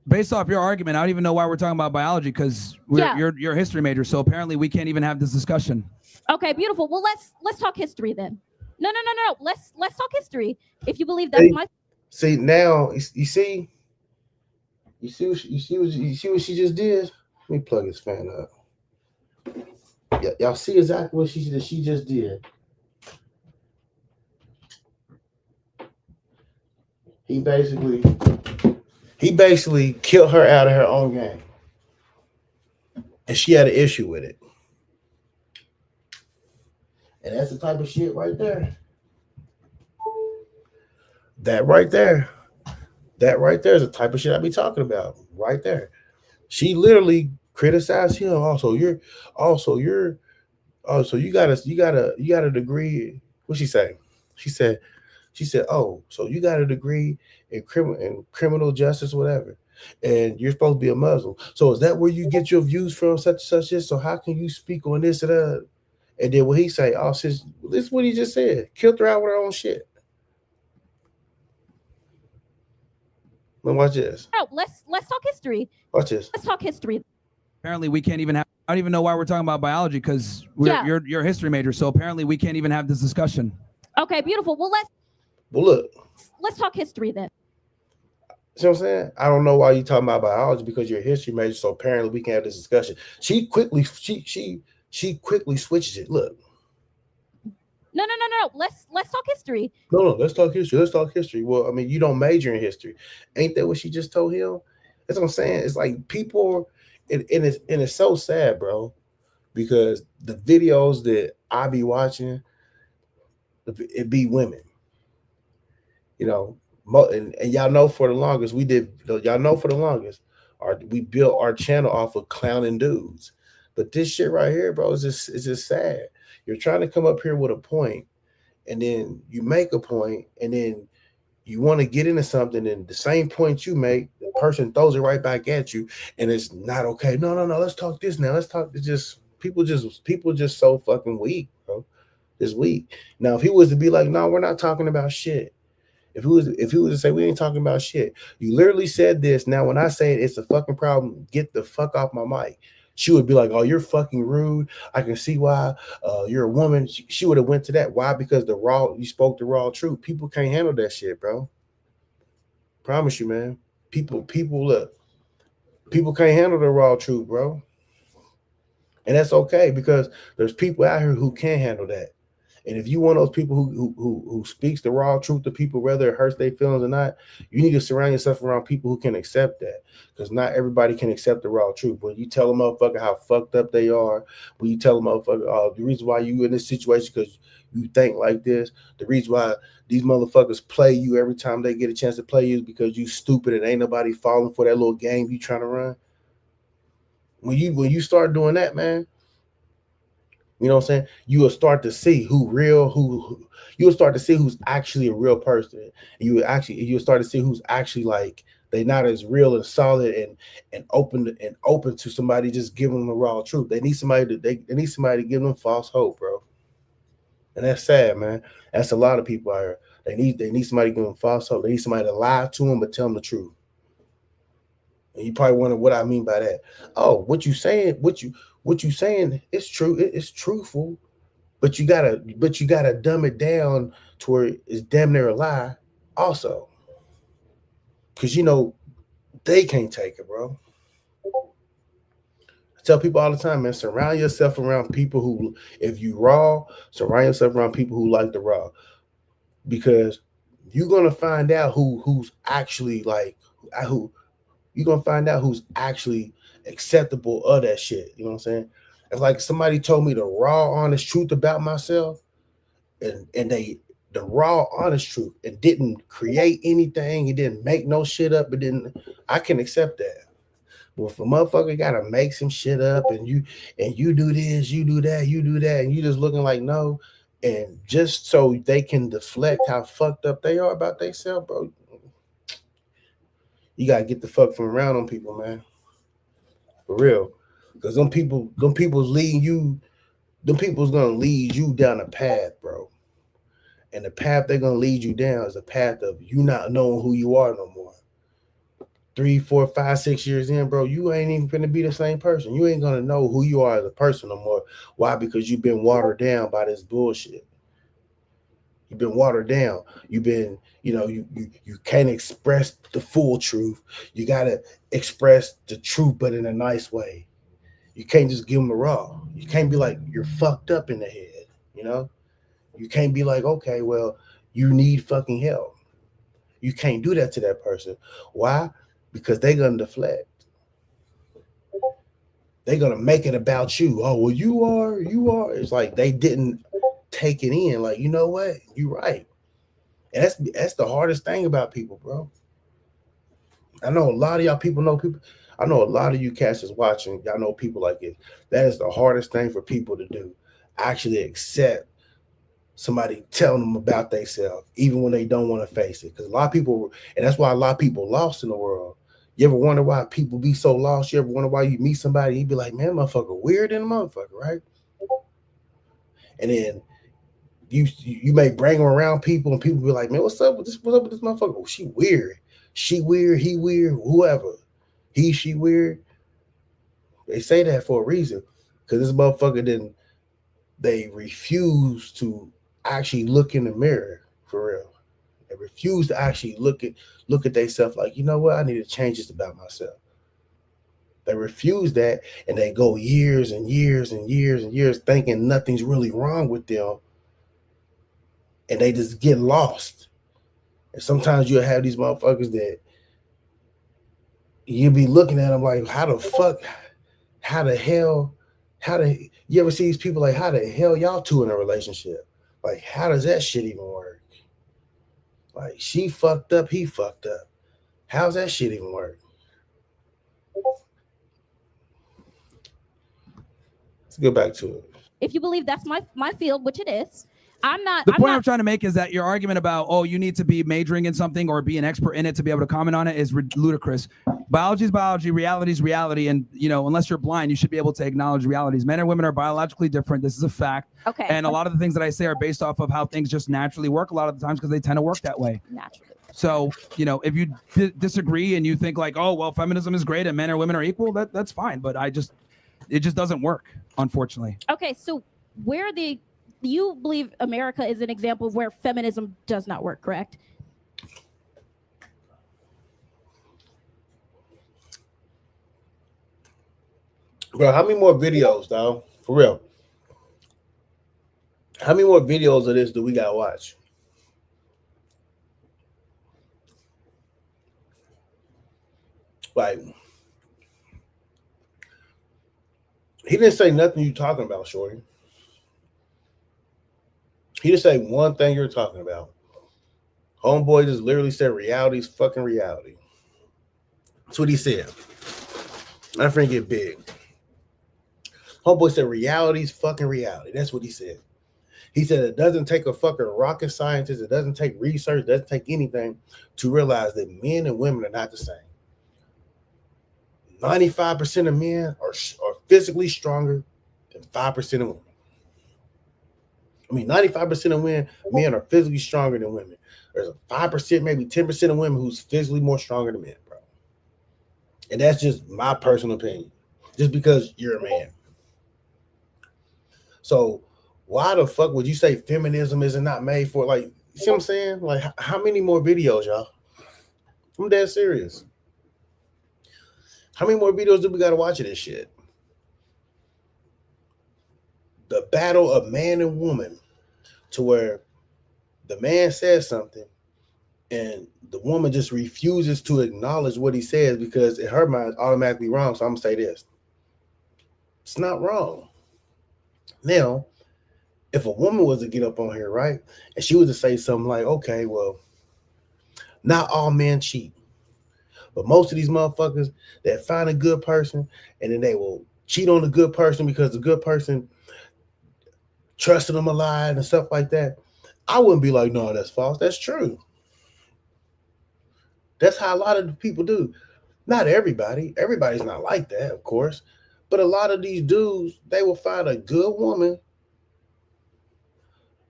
Based off your argument, I don't even know why we're talking about biology because you're a history major, so apparently we can't even have this discussion. Okay, beautiful. Well, let's talk history then. No. Let's talk history. If you believe that's my. See now, you see what she just did. Let me plug his fan up. Yeah, y'all see exactly what she just did. He basically killed her out of her own game, and she had an issue with it. And that's the type of shit right there. That right there is the type of shit I be talking about right there. She literally criticized him. So you got a degree. What'd she say? She said, oh, so you got a degree in criminal justice, whatever, and you're supposed to be a Muslim. So is that where you get your views from, such and such? This? So how can you speak on this and that? And then what he say? Oh, sis, this is what he just said. Killed her out with her own shit. Now watch this. No, let's talk history. Watch this. Let's talk history. Apparently we can't even have. I don't even know why we're talking about biology because you're a history major, so apparently we can't even have this discussion. Okay, beautiful. Well, let's talk history then. See what I'm saying? I don't know why you talking about biology because you're a history major, so apparently we can have this discussion. She quickly switches it. Look. No. Let's talk history. No, let's talk history. Let's talk history. Well, I mean, you don't major in history. Ain't that what she just told him? That's what I'm saying. It's like people, and it's so sad, bro, because the videos that I be watching, it be women. You know, And y'all know for the longest y'all know for the longest we built our channel off of clowning dudes. But this shit right here, bro, is just sad. You're trying to come up here with a point, and then you make a point, and then you want to get into something, and the same point you make, the person throws it right back at you, and it's not okay. No, let's talk this now. Let's talk. It's just people just so fucking weak, bro. Just weak. Now, if he was to be like, no, we're not talking about shit. If he was to say we ain't talking about shit, you literally said this. Now, when I say it's a fucking problem, get the fuck off my mic. She would be like, oh, you're fucking rude. I can see why. You're a woman. She would have went to that. Why? Because you spoke the raw truth. People can't handle that shit, bro. Promise you, man. People can't handle the raw truth, bro. And that's okay, because there's people out here who can handle that. And if you one of those people who speaks the raw truth to people, whether it hurts their feelings or not, you need to surround yourself around people who can accept that. Because not everybody can accept the raw truth. When you tell a motherfucker how fucked up they are, when you tell a motherfucker, the reason why you in this situation because you think like this, the reason why these motherfuckers play you every time they get a chance to play you is because you stupid and ain't nobody falling for that little game you trying to run. When you start doing that, man, you know what I'm saying? You will start to see you will start to see who's actually a real person. You'll start to see who's actually like they're not as real and solid and open to somebody just giving them the raw truth. They need somebody to give them false hope, bro. And that's sad, man. That's a lot of people out here. They need somebody to give them false hope. They need somebody to lie to them but tell them the truth. And you probably wonder what I mean by that. Oh, what you saying is true. It's truthful, but you gotta dumb it down to where it's damn near a lie also. Cause they can't take it, bro. I tell people all the time, man, surround yourself around people who, if you raw, surround yourself around people who like the raw. Because you're gonna find out who's actually like who you're gonna find out who's actually acceptable of that shit. You know what I'm saying? If like somebody told me the raw, honest truth about myself, and the raw, honest truth, and didn't create anything, it didn't make no shit up, I can accept that. But if a motherfucker gotta make some shit up and you do this, you do that, and you just looking like no, and just so they can deflect how fucked up they are about themselves, bro. You gotta get the fuck from around them people, man. For real. Because them people's leading you, them people's gonna lead you down a path, bro. And the path they're gonna lead you down is a path of you not knowing who you are no more. 3, 4, 5, 6 years in, bro, you ain't even gonna be the same person. You ain't gonna know who you are as a person no more. Why? Because you've been watered down by this bullshit. You've been watered down. You've been, you can't express the full truth. You gotta express the truth, but in a nice way. You can't just give them the raw. You can't be like, you're fucked up in the head, You can't be like, okay, well, you need fucking help. You can't do that to that person. Why? Because they're gonna deflect. They're gonna make it about you. Oh, well, you are. It's like they didn't take it in. Like, you know what? You're right. And that's the hardest thing about people, bro. I know a lot of y'all people know people. I know a lot of you cats is watching. Y'all know people like it. That is the hardest thing for people to do. Actually accept somebody telling them about themselves, even when they don't want to face it. Because a lot of people, and that's why a lot of people lost in the world. You ever wonder why people be so lost? You ever wonder why you meet somebody, you be like, man, motherfucker, weird in a motherfucker, right? And then you may bring them around people, and people be like, man, what's up with this motherfucker? Oh, she weird. She weird, he weird, whoever. He, she weird. They say that for a reason. Because this motherfucker they refuse to actually look in the mirror for real. They refuse to actually look at themselves like, you know what, I need to change this about myself. They refuse that, and they go years and years and years and years thinking nothing's really wrong with them, and they just get lost. And sometimes you'll have these motherfuckers that you'll be looking at them like, you ever see these people like, how the hell y'all two in a relationship? Like, how does that shit even work? Like she fucked up, he fucked up. How's that shit even work? Let's go back to it. If you believe that's my field, which it is, The point I'm trying to make is that your argument about, oh, you need to be majoring in something or be an expert in it to be able to comment on it is ludicrous. Biology is biology, reality is reality, and unless you're blind, you should be able to acknowledge realities. Men and women are biologically different. This is a fact. Okay. And a lot of the things that I say are based off of how things just naturally work a lot of the times because they tend to work that way. Naturally. So, if you disagree and you think like, oh, well, feminism is great and men and women are equal, that's fine. But it just doesn't work, unfortunately. Okay, so you believe America is an example of where feminism does not work, correct? Bro, how many more videos, though? For real. How many more videos of this do we gotta watch? Like, he didn't say nothing you talking about, shorty. He just say one thing you're talking about. Homeboy just literally said reality's fucking reality. That's what he said. My friend get big. Homeboy said reality's fucking reality. That's what he said. He said it doesn't take a fucking rocket scientist. It doesn't take research. It doesn't take anything to realize that men and women are not the same. 95% of men are physically stronger than 5% of women. I mean, 95% of men are physically stronger than women. There's a 5%, maybe 10% of women who's physically more stronger than men, bro. And that's just my personal opinion. Just because you're a man. So why the fuck would you say feminism is not made for, like, you see what I'm saying? Like, how many more videos, y'all? I'm dead serious. How many more videos do we got to watch of this shit? The battle of man and woman, to where the man says something and the woman just refuses to acknowledge what he says because in her mind it's automatically wrong. So I'm gonna say this. It's not wrong. Now, if a woman was to get up on here, right, and she was to say something like, okay, well, not all men cheat, but most of these motherfuckers that find a good person and then they will cheat on the good person because the good person trusted them a lot and stuff like that. I wouldn't be like, no, that's false. That's true. That's how a lot of the people do. Not everybody. Everybody's not like that, of course. But a lot of these dudes, they will find a good woman,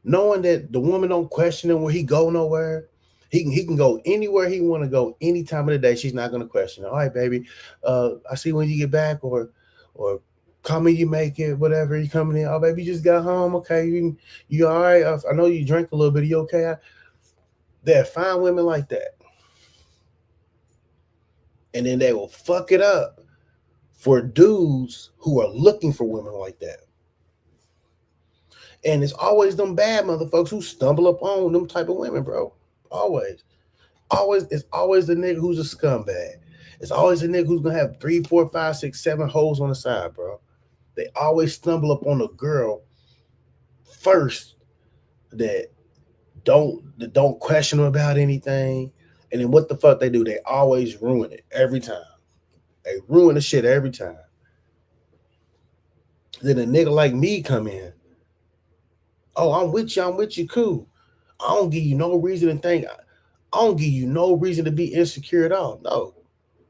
knowing that the woman don't question him where he go nowhere. He can go anywhere he want to go any time of the day. She's not going to question him. All right, baby. I see when you get back, or call me, you make it, whatever. You coming in? Oh, baby, you just got home. Okay, you all right? I know you drank a little bit. Are you okay? They'll find women like that. And then they will fuck it up for dudes who are looking for women like that. And it's always them bad motherfuckers who stumble upon them type of women, bro. Always. It's always the nigga who's a scumbag. It's always the nigga who's gonna have 3, 4, 5, 6, 7 holes on the side, bro. They always stumble upon a girl first that don't question them about anything. And then what the fuck they do? They always ruin it every time. They ruin the shit every time. Then a nigga like me come in. Oh, I'm with you, cool. I don't give you no reason to think. I don't give you no reason to be insecure at all. No.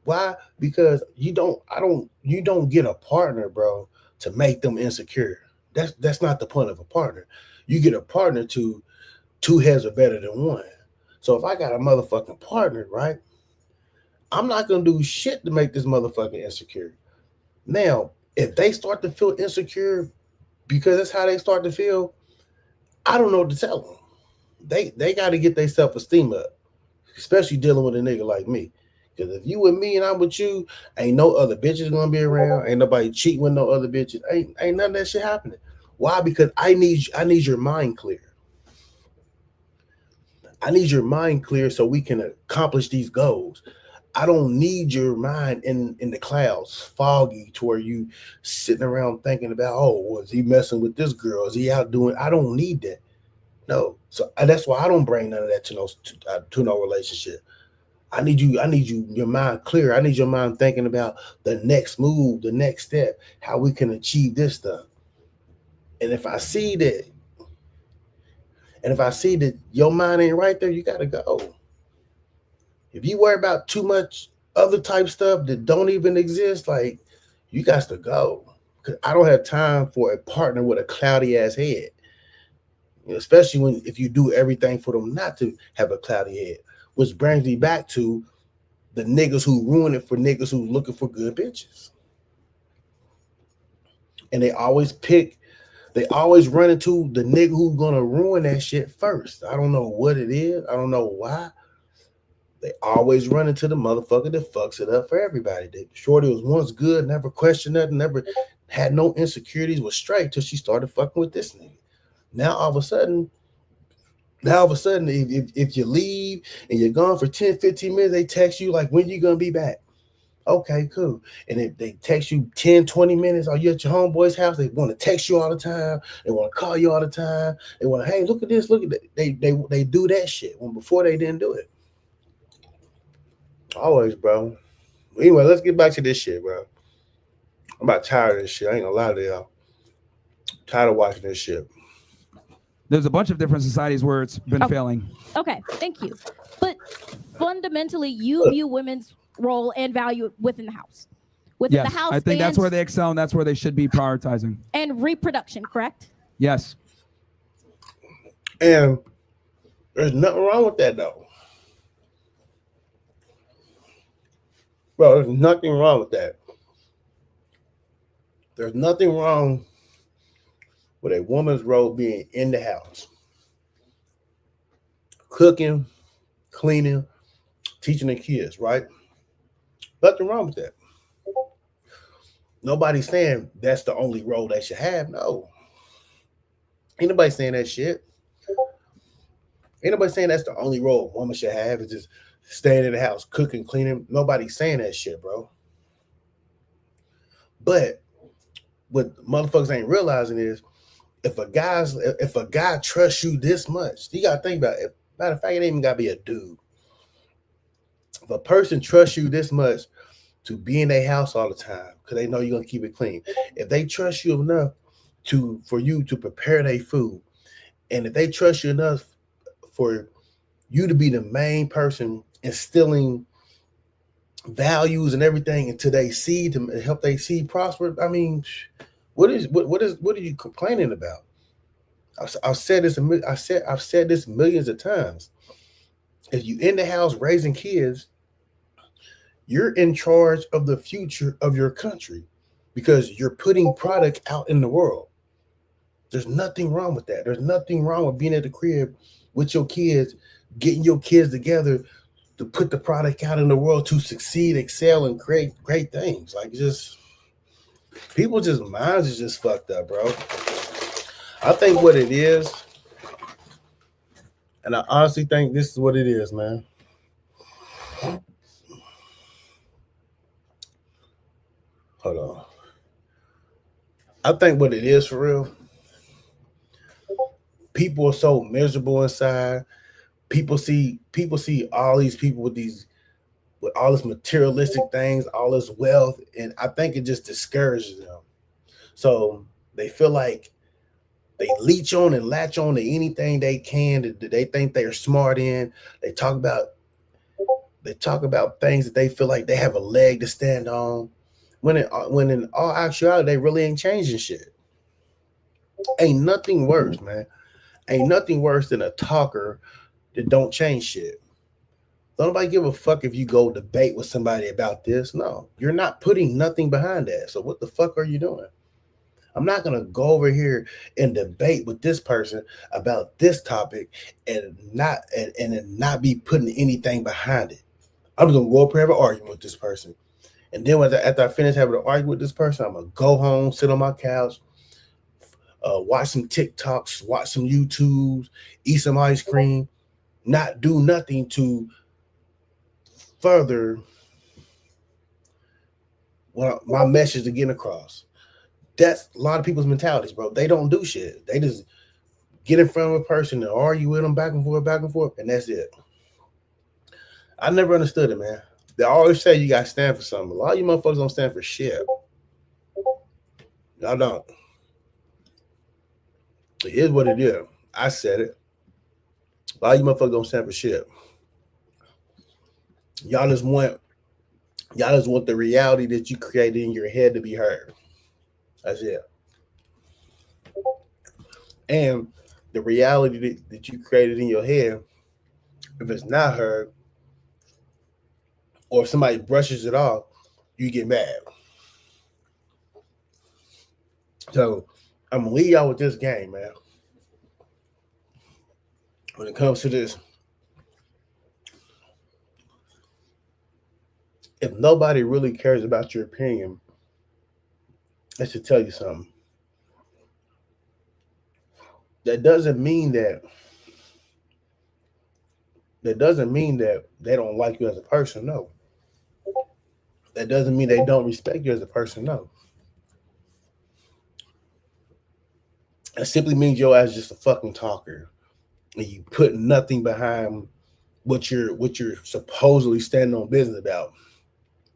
Why? Because you don't get a partner, bro, to make them insecure. That's not the point of a partner. You get a partner to two heads are better than one. So if I got a motherfucking partner, right, I'm not gonna do shit to make this motherfucker insecure. Now, if they start to feel insecure because that's how they start to feel, I don't know what to tell them. They got to get their self-esteem up, especially dealing with a nigga like me. Because if you with me and I'm with you, ain't no other bitches gonna be around. Ain't nobody cheating with no other bitches. Ain't none of that shit happening. Why? Because I need your mind clear. I need your mind clear so we can accomplish these goals. I don't need your mind in the clouds, foggy, to where you sitting around thinking about, oh, was he messing with this girl? Is he out doing? I don't need that. No. So that's why I don't bring none of that to no relationship. I need you, your mind clear. I need your mind thinking about the next move, the next step, how we can achieve this stuff. And if I see that your mind ain't right there, you gotta go. If you worry about too much other type stuff that don't even exist, like you got to go. Cause I don't have time for a partner with a cloudy ass head. Especially if you do everything for them not to have a cloudy head. Which brings me back to the niggas who ruin it for niggas who looking for good bitches. And they always run into the nigga who's gonna ruin that shit first. I don't know what it is. I don't know why. They always run into the motherfucker that fucks it up for everybody. That shorty was once good, never questioned nothing, never had no insecurities, was straight till she started fucking with this nigga. Now all of a sudden, if you leave and you're gone for 10, 15 minutes, they text you like, when you gonna be back? Okay, cool. And if they text you 10, 20 minutes, are you at your homeboy's house? They want to text you all the time. They want to call you all the time. They want to, hey, look at this, look at that. They do that shit when before they didn't do it. Always, bro. Anyway, let's get back to this shit, bro. I'm about tired of this shit. I ain't gonna lie to y'all. Tired of watching this shit. There's a bunch of different societies where it's been failing. Okay, thank you. But fundamentally, you view women's role and value within the house. Within Yes, the house, I think that's where they excel and that's where they should be prioritizing. And reproduction, correct? Yes. And there's nothing wrong with that, though. Bro, there's nothing wrong with that. There's nothing wrong with a woman's role being in the house. Cooking, cleaning, teaching the kids, right? Nothing wrong with that. Nobody's saying that's the only role they should have. No. Ain't nobody saying that shit. Ain't nobody saying that's the only role a woman should have is just staying in the house, cooking, cleaning. Nobody's saying that shit, bro. But what motherfuckers ain't realizing is if a guy trusts you this much, you gotta think about it. Matter of fact, it ain't even gotta be a dude. If a person trusts you this much to be in their house all the time because they know you're gonna keep it clean, if they trust you enough for you to prepare their food, and if they trust you enough for you to be the main person instilling values and everything into their seed to help their seed prosper, I mean, what are you complaining about? I've said this millions of times. If you in the house raising kids, you're in charge of the future of your country because you're putting product out in the world. There's nothing wrong with that. There's nothing wrong with being at the crib with your kids, getting your kids together to put the product out in the world to succeed, excel, and create great things. Like just people just minds is just fucked up, bro. I think what it is, and I honestly think this is what it is, man. Hold on. I think what it is for real, people are so miserable inside. People see all these people with all this materialistic things, all this wealth, and I think it just discourages them. So they feel like they leech on and latch on to anything they can that they think they're smart in. They talk about things that they feel like they have a leg to stand on. When in all actuality, they really ain't changing shit. Ain't nothing worse, man. Ain't nothing worse than a talker that don't change shit. Don't nobody give a fuck if you go debate with somebody about this. No, you're not putting nothing behind that. So what the fuck are you doing? I'm not gonna go over here and debate with this person about this topic and not be putting anything behind it. I'm just gonna go up here and have an argument with this person. And then after I finish having an argument with this person, I'm gonna go home, sit on my couch, watch some TikToks, watch some YouTubes, eat some ice cream, not do nothing to further my message to get across. That's a lot of people's mentalities, bro. They don't do shit. They just get in front of a person and argue with them back and forth, and that's it. I never understood it, man. They always say you gotta stand for something. A lot of you motherfuckers don't stand for shit. Y'all don't. It is what it is. I said it. A lot of you motherfuckers don't stand for shit. Y'all just want the reality that you created in your head to be heard. That's it. And the reality that you created in your head, if it's not heard, or if somebody brushes it off, you get mad. So I'm gonna leave y'all with this game, man. When it comes to this, if nobody really cares about your opinion, I should tell you something. That doesn't mean that they don't like you as a person, no. That doesn't mean they don't respect you as a person, no. It simply means your ass is just a fucking talker, and you put nothing behind what you're supposedly standing on business about.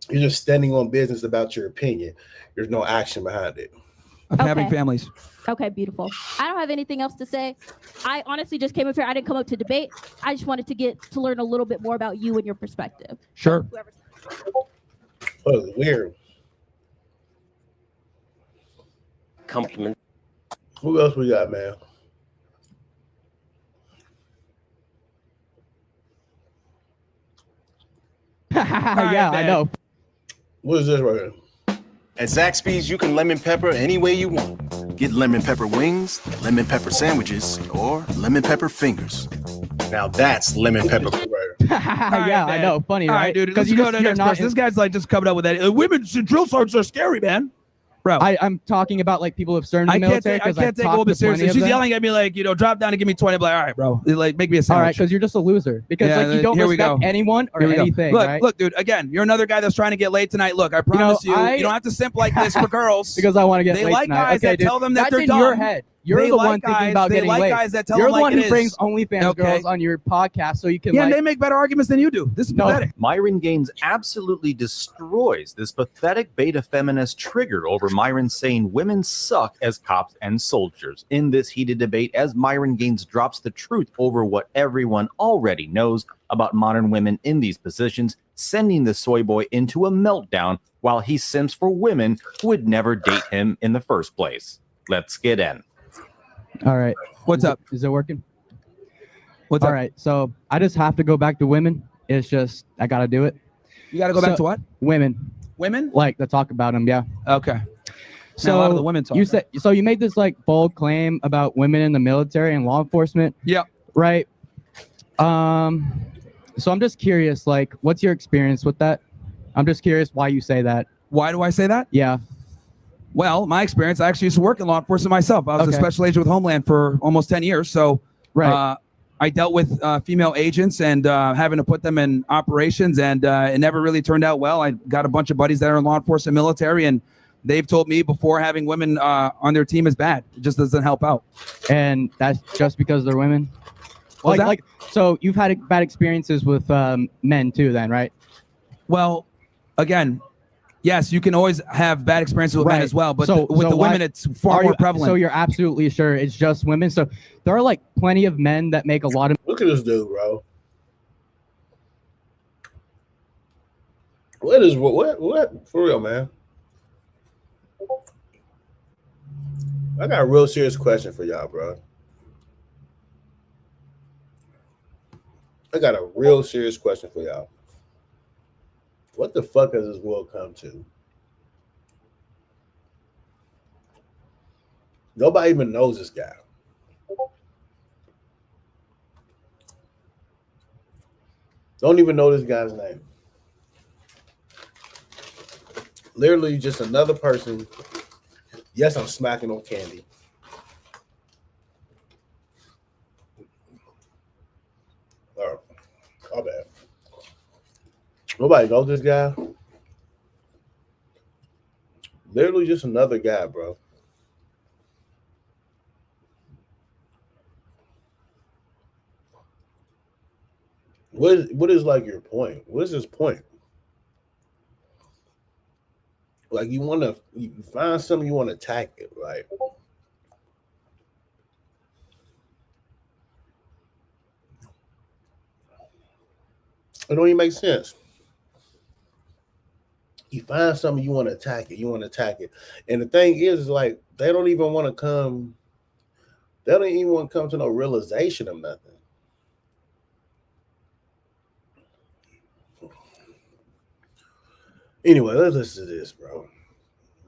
You're just standing on business about your opinion. There's no action behind it. Of having families. Okay, beautiful. I don't have anything else to say. I honestly just came up here. I didn't come up to debate. I just wanted to learn a little bit more about you and your perspective. Sure. Oh, weird. Compliment. Who else we got, man? Yeah, I know. What is this right here? At Zaxby's, you can lemon pepper any way you want. Get lemon pepper wings, lemon pepper sandwiches, or lemon pepper fingers. Now that's lemon pepper. Yeah, I know. Funny, All right? right, dude. Let's go to the next person. This guy's like just coming up with that. Women's drill sergeants are scary, man. Bro, I'm talking about like people who've served in the military. I can't take a woman seriously. She's yelling at me like, drop down and give me 20. I'm like, all right, bro. Like, make me a sandwich. All right, because you're just a loser. Because like you don't respect anyone or anything. Look, dude. Again, you're another guy that's trying to get laid tonight. Look, I promise you don't have to simp like this for girls. Because I want to get laid. They like guys that tell them that they're dumb. That's in your head. You're the one thinking about getting laid. You're the one who brings OnlyFans girls on your podcast so you can. Yeah, and they make better arguments than you do. This is pathetic. Myron Gaines absolutely destroys this pathetic beta feminist trigger over Myron saying women suck as cops and soldiers in this heated debate, as Myron Gaines drops the truth over what everyone already knows about modern women in these positions, sending the soy boy into a meltdown while he simps for women who would never date him in the first place. Let's get in. All right. What's up? Is it working? What's up? All right. So I just have to go back to women. It's just, I got to do it. You got to go back to what? Women. Women? Like to talk about them. Yeah. Okay. So a lot of the women talk. You made this like bold claim about women in the military and law enforcement. Yeah. Right. So I'm just curious, like, what's your experience with that? I'm just curious why you say that. Why do I say that? Yeah. Well, my experience, I actually used to work in law enforcement myself. I was a special agent with Homeland for almost 10 years. So I dealt with female agents and having to put them in operations, and it never really turned out well. I got a bunch of buddies that are in law enforcement military, and they've told me before having women on their team is bad. It just doesn't help out. And that's just because they're women? So you've had bad experiences with men too then, right? Well, again, yes, you can always have bad experiences with men as well, but with the women, it's far more prevalent. So you're absolutely sure it's just women? So there are like plenty of men that make a lot of... Look at this dude, bro. What? For real, man. I got a real serious question for y'all, bro. I got a real serious question for y'all. What the fuck has this world come to? Nobody even knows this guy. Don't even know this guy's name. Literally just another person. Yes, I'm smacking on candy. Oh, my bad. Nobody knows this guy. Literally just another guy, bro. What is like your point? What is his point? Like you find something, you want to attack it, right? It don't even make sense. You find something, you want to attack it. You want to attack it. And the thing is like they don't even want to come. They don't even want to come to no realization of nothing. Anyway, let's listen to this, bro.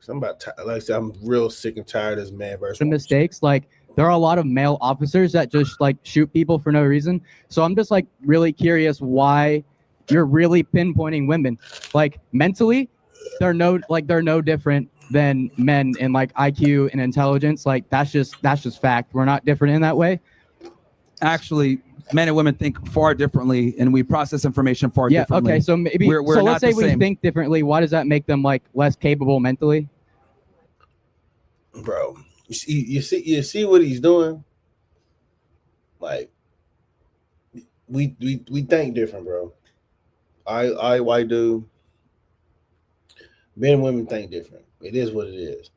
Like I said, I'm real sick and tired of this man versus the mistakes. Like there are a lot of male officers that just like shoot people for no reason. So I'm just like really curious why you're really pinpointing women. Like mentally, they're no different than men in like IQ and intelligence. Like that's just fact. We're not different in that way. Actually, men and women think far differently, and we process information far differently. Okay, so maybe we're so not let's say the we same. think differently. Why does that make them like less capable mentally? Bro, you see what he's doing? Like we think different, bro. White dude. Men and women think different. It is what it is.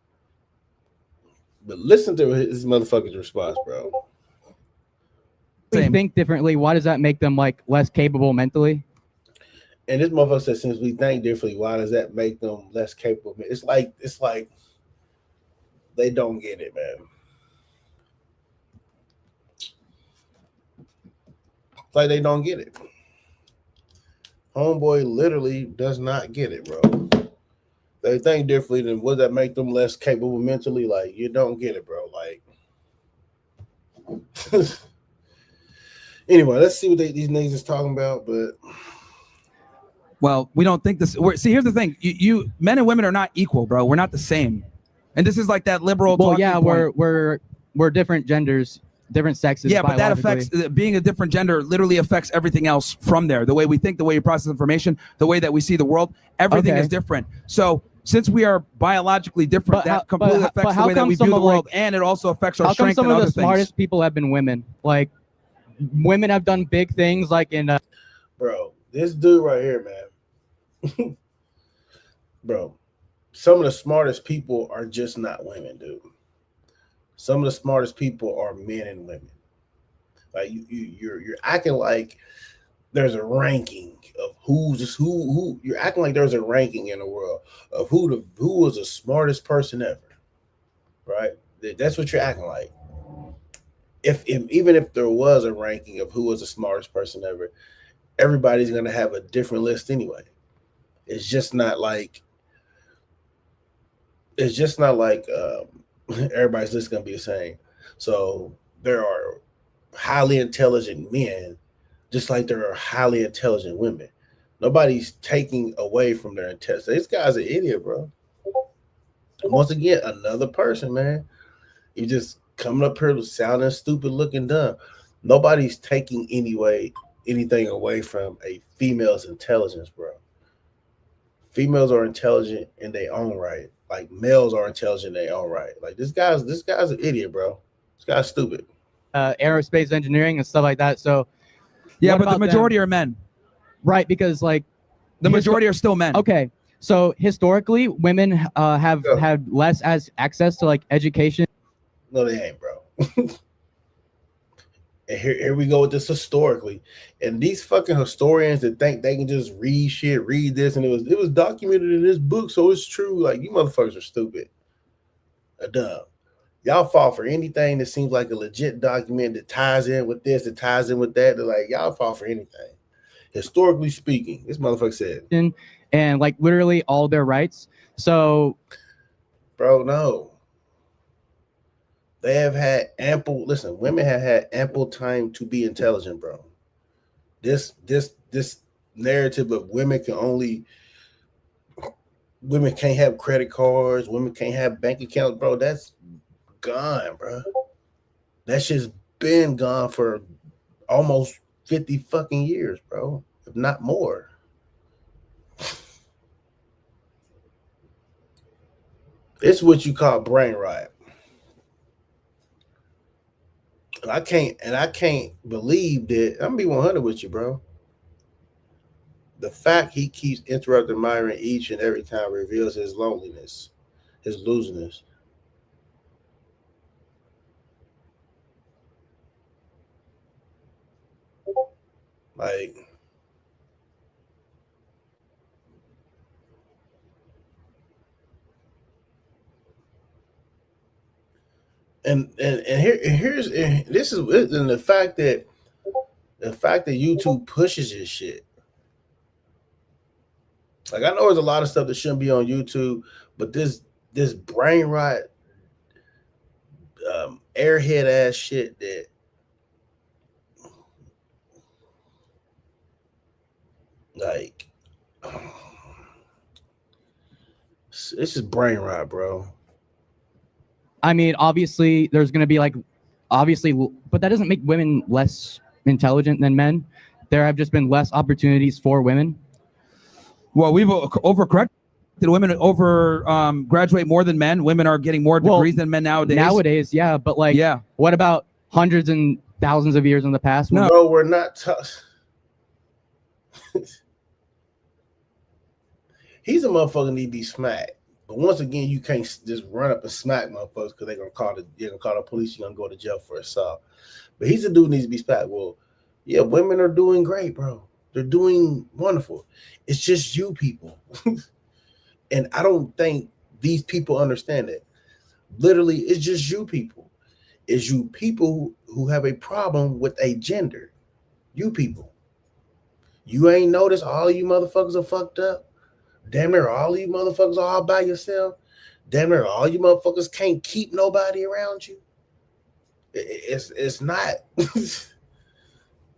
But listen to his motherfucker's response, bro. We think differently. Why does that make them like less capable mentally? And this motherfucker said, since we think differently, why does that make them less capable? It's like they don't get it, man. It's like they don't get it. Homeboy literally does not get it, bro. They think differently, then would that make them less capable mentally? Like, you don't get it, bro. Like, anyway, let's see what these niggas is talking about. But well, we don't think this. See, here's the thing: you men and women are not equal, bro. We're not the same. And this is like that liberal. Well, yeah, we're different genders, different sexes. Yeah, but that affects being a different gender. Literally affects everything else from there. The way we think, the way we process information, the way that we see the world. Everything is different. So since we are biologically different, that completely affects the way that we view the world, and it also affects our strength and other things. Some of the smartest people have been women. Like women have done big things, like in. Bro, this dude right here, man. Bro, some of the smartest people are just not women, dude. Some of the smartest people are men and women. Like you're acting like there's a ranking of who. You're acting like there's a ranking in the world of who was the smartest person ever, right? That's what you're acting like. Even if there was a ranking of who was the smartest person ever, everybody's gonna have a different list anyway. It's just not like everybody's list is gonna be the same. So there are highly intelligent men, just like there are highly intelligent women. Nobody's taking away from their intelligence. This guy's an idiot, bro. Once again, another person, man. You just coming up here sounding stupid, looking dumb. Nobody's taking anything away from a female's intelligence, bro. Females are intelligent in their own right. Like males are intelligent in their own right. Like this guy's an idiot, bro. This guy's stupid. Aerospace engineering and stuff like that. So yeah, but the majority are men. Right, because like the majority are still men. Okay. So historically, women have had less access to like education. No, they ain't, bro. And here we go with this historically. And these fucking historians that think they can just read this, and it was documented in this book, so it's true. Like, you motherfuckers are stupid. Dumb. Y'all fall for anything that seems like a legit document that ties in with this, that ties in with that. They're like, y'all fall for anything. Historically speaking, this motherfucker said. And like literally all their rights. So, bro, no. They have had women have had ample time to be intelligent, bro. This narrative of women can't have credit cards, women can't have bank accounts, bro, that's gone, bro. That shit's been gone for almost 50 fucking years, bro, if not more. It's what you call brain rot. I can't believe that. I'm gonna be 100 with you, bro. The fact he keeps interrupting Myron each and every time reveals his loneliness, his losiness. Like, and this is the fact that YouTube pushes his shit. Like, I know there's a lot of stuff that shouldn't be on YouTube, but this brain rot, airhead ass shit that like it's just brain rot, bro. I mean, obviously, there's going to be like, but that doesn't make women less intelligent than men. There have just been less opportunities for women. Well, we've overcorrected. Women graduate more than men. Women are getting more degrees than men nowadays. Nowadays, yeah, but like, what about hundreds and thousands of years in the past? No, we're not. He's a motherfucker need to be smacked. But once again, you can't just run up and smack motherfuckers because they're gonna call the police. You're gonna go to jail for assault. But he's a dude who needs to be smacked. Well, yeah, women are doing great, bro. They're doing wonderful. It's just you people. And I don't think these people understand it. Literally, it's just you people. It's you people who have a problem with a gender. You people. You ain't noticed all you motherfuckers are fucked up? Damn near all you motherfuckers are all by yourself? Damn near all you motherfuckers can't keep nobody around you? It's not.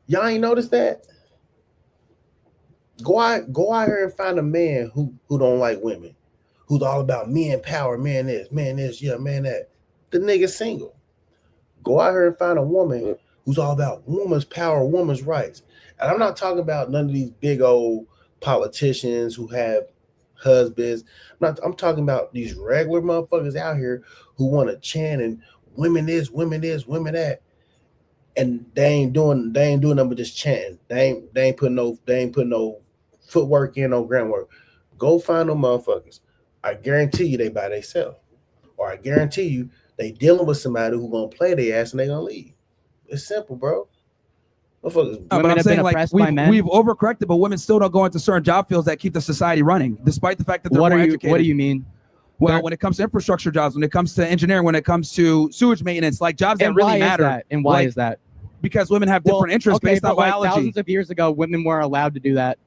Y'all ain't noticed that? Go out here and find a man who don't like women, who's all about men power, man this, yeah, man that. The nigga's single. Go out here and find a woman who's all about woman's power, woman's rights. And I'm not talking about none of these big old politicians who have husbands. I'm talking about these regular motherfuckers out here who want to chant and women this, women that. And they ain't doing nothing but just chanting. They ain't putting no footwork in, no groundwork. Go find them motherfuckers. I guarantee you they by themselves. Or I guarantee you they dealing with somebody who gonna play their ass and they gonna leave. It's simple, bro. But I'm saying, like, we've overcorrected, but women still don't go into certain job fields that keep the society running, despite the fact that they're more educated. What do you mean? Well, when it comes to infrastructure jobs, when it comes to engineering, when it comes to sewage maintenance, like jobs that really matter. And why is that? Because women have different interests based on biology. Thousands of years ago, women weren't allowed to do that.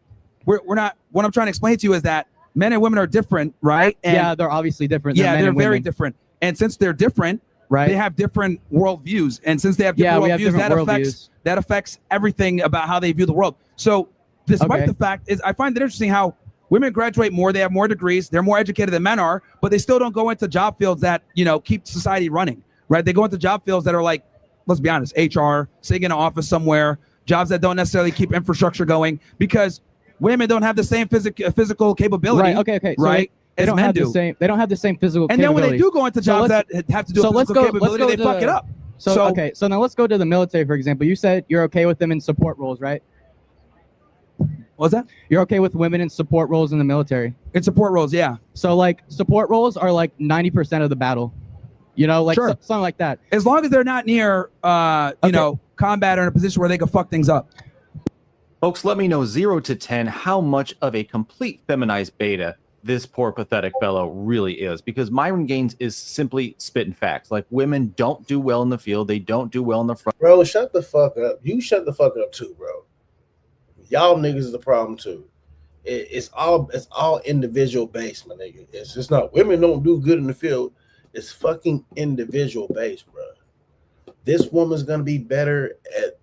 We're not. What I'm trying to explain to you is that men and women are different, right? And yeah, they're obviously different. Yeah, they're very different. And since they're different, right, they have different worldviews. And since they have different worldviews, that affects everything about how they view the world. So, despite the fact is, I find it interesting how women graduate more, they have more degrees, they're more educated than men are, but they still don't go into job fields that keep society running, right? They go into job fields that are like, let's be honest, HR, sitting in an office somewhere, jobs that don't necessarily keep infrastructure going, because women don't have the same physical capability. Right. Okay. Right. They don't have the same. They don't have the same physical. And then when they do go into jobs that have to do with physical capability, they fuck it up. So now let's go to the military, for example. You said you're okay with them in support roles, right? What's that? You're okay with women in support roles in the military? In support roles, yeah. So like support roles are like 90% of the battle. Like something like that. As long as they're not near, combat or in a position where they can fuck things up. Folks, let me know 0 to 10 how much of a complete feminized beta this poor pathetic fellow really is, because Myron Gaines is simply spitting facts. Like, women don't do well in the field, they don't do well in the front. Bro, shut the fuck up. You shut the fuck up too, bro. Y'all niggas is the problem too. It's all individual based, my nigga. It's just not women don't do good in the field. It's fucking individual based, bro. This woman's gonna be better at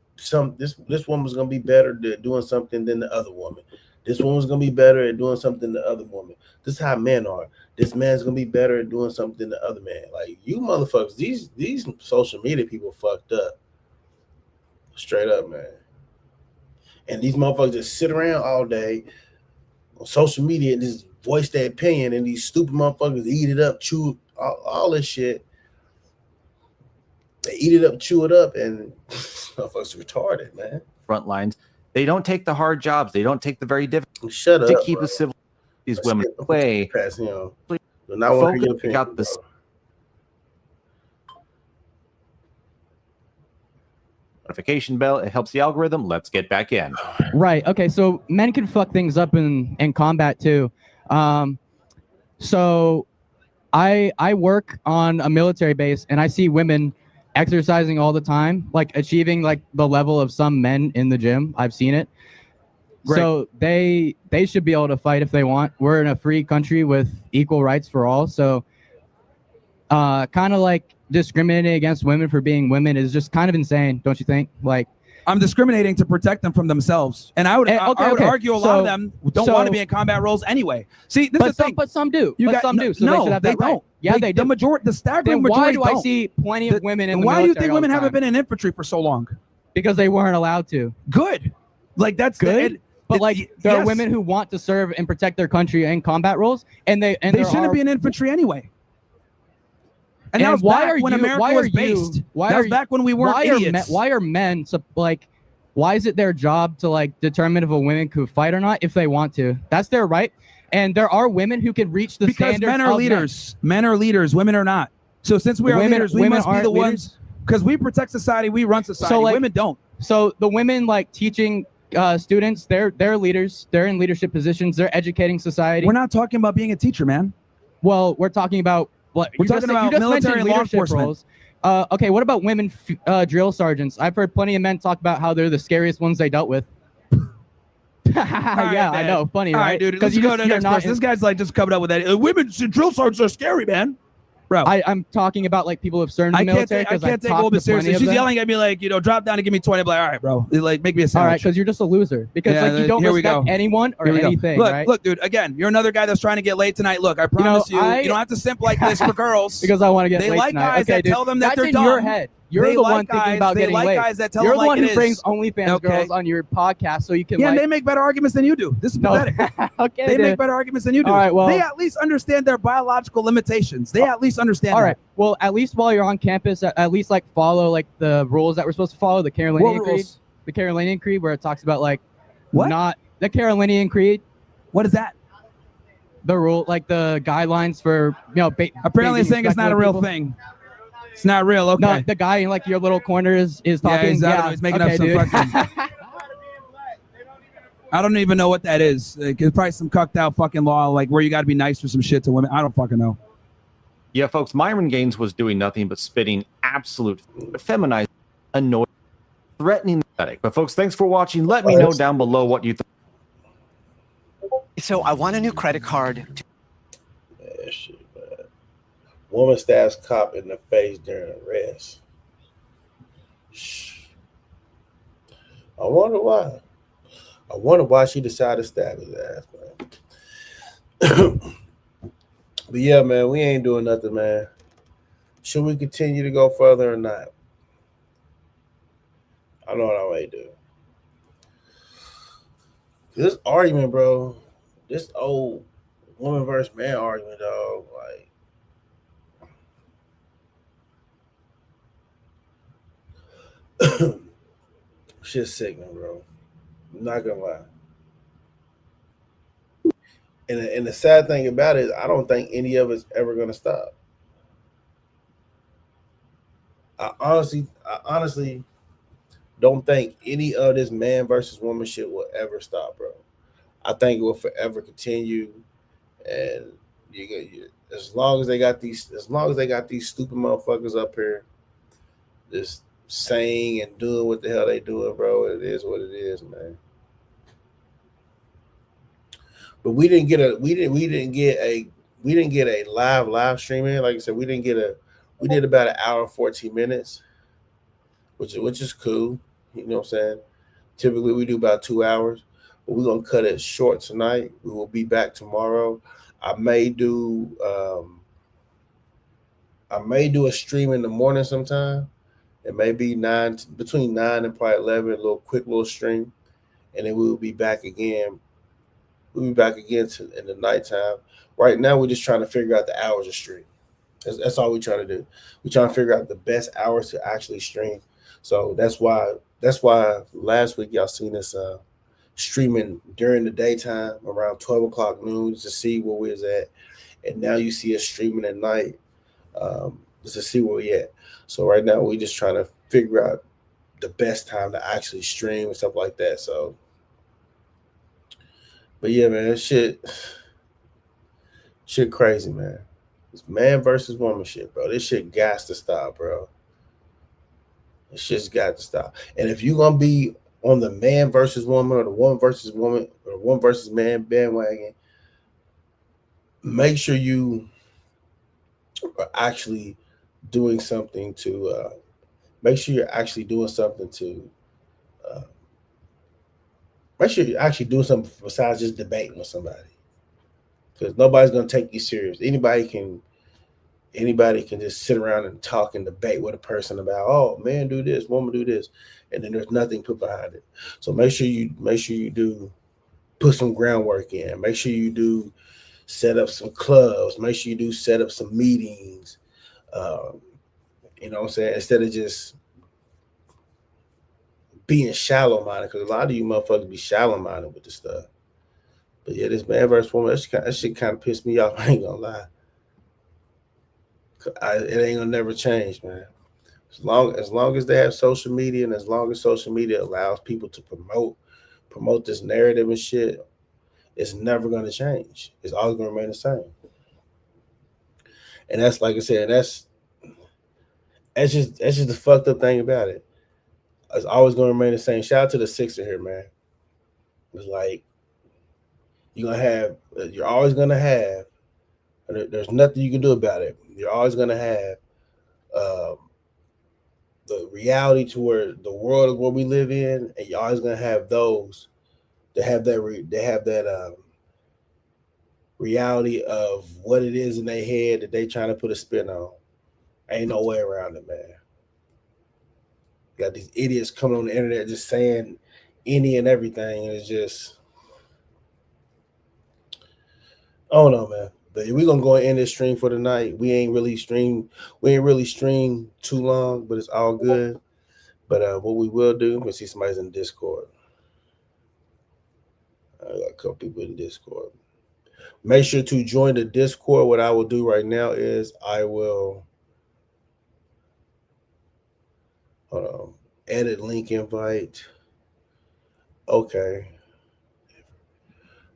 this woman's gonna be better at doing something than the other woman. This woman's gonna be better at doing something than the other woman. This is how men are. This man's gonna be better at doing something than the other man. Like, you motherfuckers, these social media people fucked up. Straight up, man. And these motherfuckers just sit around all day on social media and just voice their opinion, and these stupid motherfuckers eat it up, chew all this shit. They eat it up, chew it up, and motherfuckers retarded, man. Front lines. They don't take the hard jobs. They don't take the very difficult. Shut up. to keep bro. a civil these Let's women get- away. Pass, you know. Do not want to Focus get opinion, got the bro. notification bell. It helps the algorithm. Let's get back in. Right. Okay. So men can fuck things up in combat too. So I work on a military base and I see women exercising all the time, like achieving like the level of some men in the gym. I've seen it. Great. So they should be able to fight if they want. We're in a free country with equal rights for all. So kind of like discriminating against women for being women is just kind of insane, don't you think? Like, I'm discriminating to protect them from themselves, and I would argue a lot of them don't want to be in combat roles anyway. See, this is the thing. But some do. You But got- some do. So no, they should have they that right. don't. Yeah, they do. The majority, the staggering Then why majority do I don't. see plenty of women in the Why do you military think all the women haven't time? been in infantry for so long? Because they weren't allowed to. Good. Like that's Good. But like there are yes. women who want to serve and protect their country in combat roles, and they shouldn't be in infantry anyway. And that was why back are when you, America why was are based. You, why that are was back when we weren't why idiots. Why are men like? Why is it their job to like determine if a woman could fight or not if they want to? That's their right. And there are women who can reach the because standards men are of leaders. Men are leaders. Women are not. So since we are Women- leaders, we women must be aren't the leaders? ones because we protect society. We run society. So, like, women don't. So the women like teaching students, they're leaders. They're in leadership positions. They're educating society. We're not talking about being a teacher, man. Well, we're talking about what We're talking about military and law enforcement. roles. Okay, what about women drill sergeants? I've heard plenty of men talk about how they're the scariest ones they dealt with. Yeah, I know. Funny, All right? right, dude. 'Cause Let's you go just- to the you're next not person. in- This guy's like just coming up with that. Women drill sergeants are scary, man. Bro, I'm talking about like people who've served in I the can't military. take, I 'cause I've can't take talked a woman to plenty seriously. of She's them. yelling at me like, drop down and give me 20. I'm like, all right, bro. Like, make me a All sandwich. right, because you're just a loser. Because Yeah, like you don't here we respect go. anyone or Here we go. anything. Look, right? look, dude. Again, you're another guy that's trying to get laid tonight. Look, I promise you, I- you don't have to simp like this for girls. Because I want to get They laid like tonight. guys Okay, that dude. tell them that That's they're in dumb. your head. You're They the like one thinking guys- about they getting like laid. guys that tell You're them the like one it who brings is. OnlyFans Okay. girls on your podcast so you can. Yeah, like, and they make better arguments than you do. This is No. pathetic. Okay, They dude. make better arguments than you do. All right, well- they at least understand their biological limitations. They at least understand. All that. right. Well, at least while you're on campus, at least like follow like the rules that we're supposed to follow. The Carolinian What Creed. rules? The Carolinian Creed, where it talks about like What? not the Carolinian Creed. What is that? The rule, like the guidelines for Apparently, it's being saying it's not a respectful real of people. thing. It's not real. Okay. No, the guy in like your little corner is talking. I don't know, he's making up okay, some dude. fucking. I don't even know what that is. Like, it's probably some cucked out fucking law, like where you got to be nice for some shit to women. I don't fucking know. Yeah, folks, Myron Gaines was doing nothing but spitting absolute feminized, annoying, threatening, pathetic. But folks, thanks for watching. Let me know down below what you think. So I want a new credit card. Yeah, shit, man. Woman stabs cop in the face during arrest. Shh. I wonder why. I wonder why she decided to stab his ass, man. But yeah, man, we ain't doing nothing, man. Should we continue to go further or not? I know what I may do. This argument, bro, this old woman versus man argument, dog, like, shit's sickening, bro. I'm not gonna lie. And the sad thing about it is I don't think any of it's ever gonna stop. I honestly don't think any of this man versus woman shit will ever stop, bro. I think it will forever continue, and as long as they got these stupid motherfuckers up here, just saying and doing what the hell they doing, bro. It is what it is, man. But we didn't get a live streaming. Like I said, we did about an hour and 14 minutes, which is cool. You know what I'm saying? Typically we do about 2 hours, but we're gonna cut it short tonight. We will be back tomorrow. I may do a stream in the morning sometime. It may be between 9 and probably 11, a quick little stream, and then we will be back again. We'll be back again in the nighttime. Right now, we're just trying to figure out the hours of stream. That's all we're trying to do. We're trying to figure out the best hours to actually stream. So that's why last week y'all seen us streaming during the daytime around 12 o'clock noon to see where we was at. And now you see us streaming at night just to see where we at. So right now we just trying to figure out the best time to actually stream and stuff like that. So, but yeah, man, shit crazy, man. It's man versus woman shit, bro. This shit got to stop, bro. This shit's got to stop. And if you're gonna be on the man versus woman or the woman versus woman or one versus man bandwagon, make sure you are actually doing something to make sure you're actually doing something to make sure you're actually doing something besides just debating with somebody, because nobody's gonna take you serious. Anybody can just sit around and talk and debate with a person about, oh, man do this, woman do this, and then there's nothing put behind it. So make sure you do put some groundwork in. Make sure you do set up some clubs. Make sure you do set up some meetings. You know what I'm saying? Instead of just being shallow-minded, because a lot of you motherfuckers be shallow-minded with this stuff. But yeah, this man versus woman, that shit kind of pissed me off. I ain't gonna lie. It ain't gonna never change, man. As long as they have social media, and as long as social media allows people to promote this narrative and shit, it's never gonna change. It's always gonna remain the same. And that's, like I said, that's just the fucked up thing about it. It's always gonna remain the same. Shout out to the Sixer here, man. It's like you're always gonna have. There's nothing you can do about it. You're always gonna have the reality to where the world is what we live in, and you're always gonna have those that have that reality of what it is in their head that they trying to put a spin on. Ain't no way around it, man. You got these idiots coming on the internet just saying any and everything, and it's just, I don't know, man. But we're gonna go and end this stream for tonight. We ain't really streamed too long, but it's all good. But what we will do, we see somebody's in Discord. I got a couple people in Discord. Make sure to join the Discord. What I will do right now is I will edit link invite. Okay.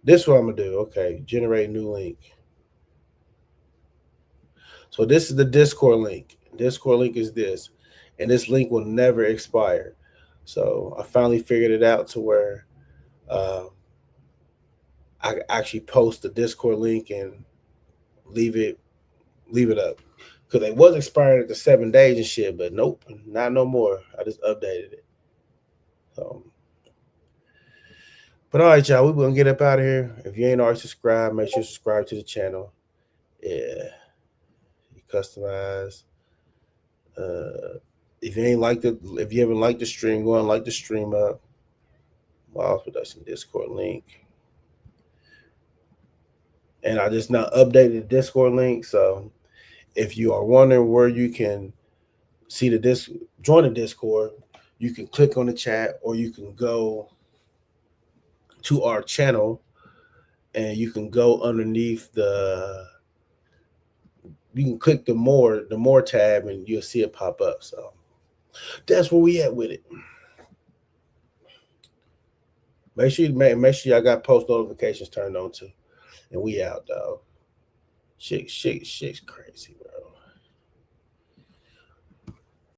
This is what I'm gonna do. Okay, generate new link. So this is the Discord link. Discord link is this, and this link will never expire. So I finally figured it out to where I actually post the Discord link and leave it up, because it was expiring after 7 days and shit. But nope, not no more. I just updated it. So, but all right, y'all, we're gonna get up out of here. If you ain't already subscribed, make sure you subscribe to the channel. Yeah. Customize. If you haven't liked the stream, go and like the stream up. Wallz Production Discord link. And I just now updated the Discord link. So if you are wondering where you can see join the Discord, you can click on the chat, or you can go to our channel and you can go underneath you can click the more tab, and you'll see it pop up. So that's where we at with it. Make sure y'all got post notifications turned on too. And we out, dog. Shit's crazy, bro.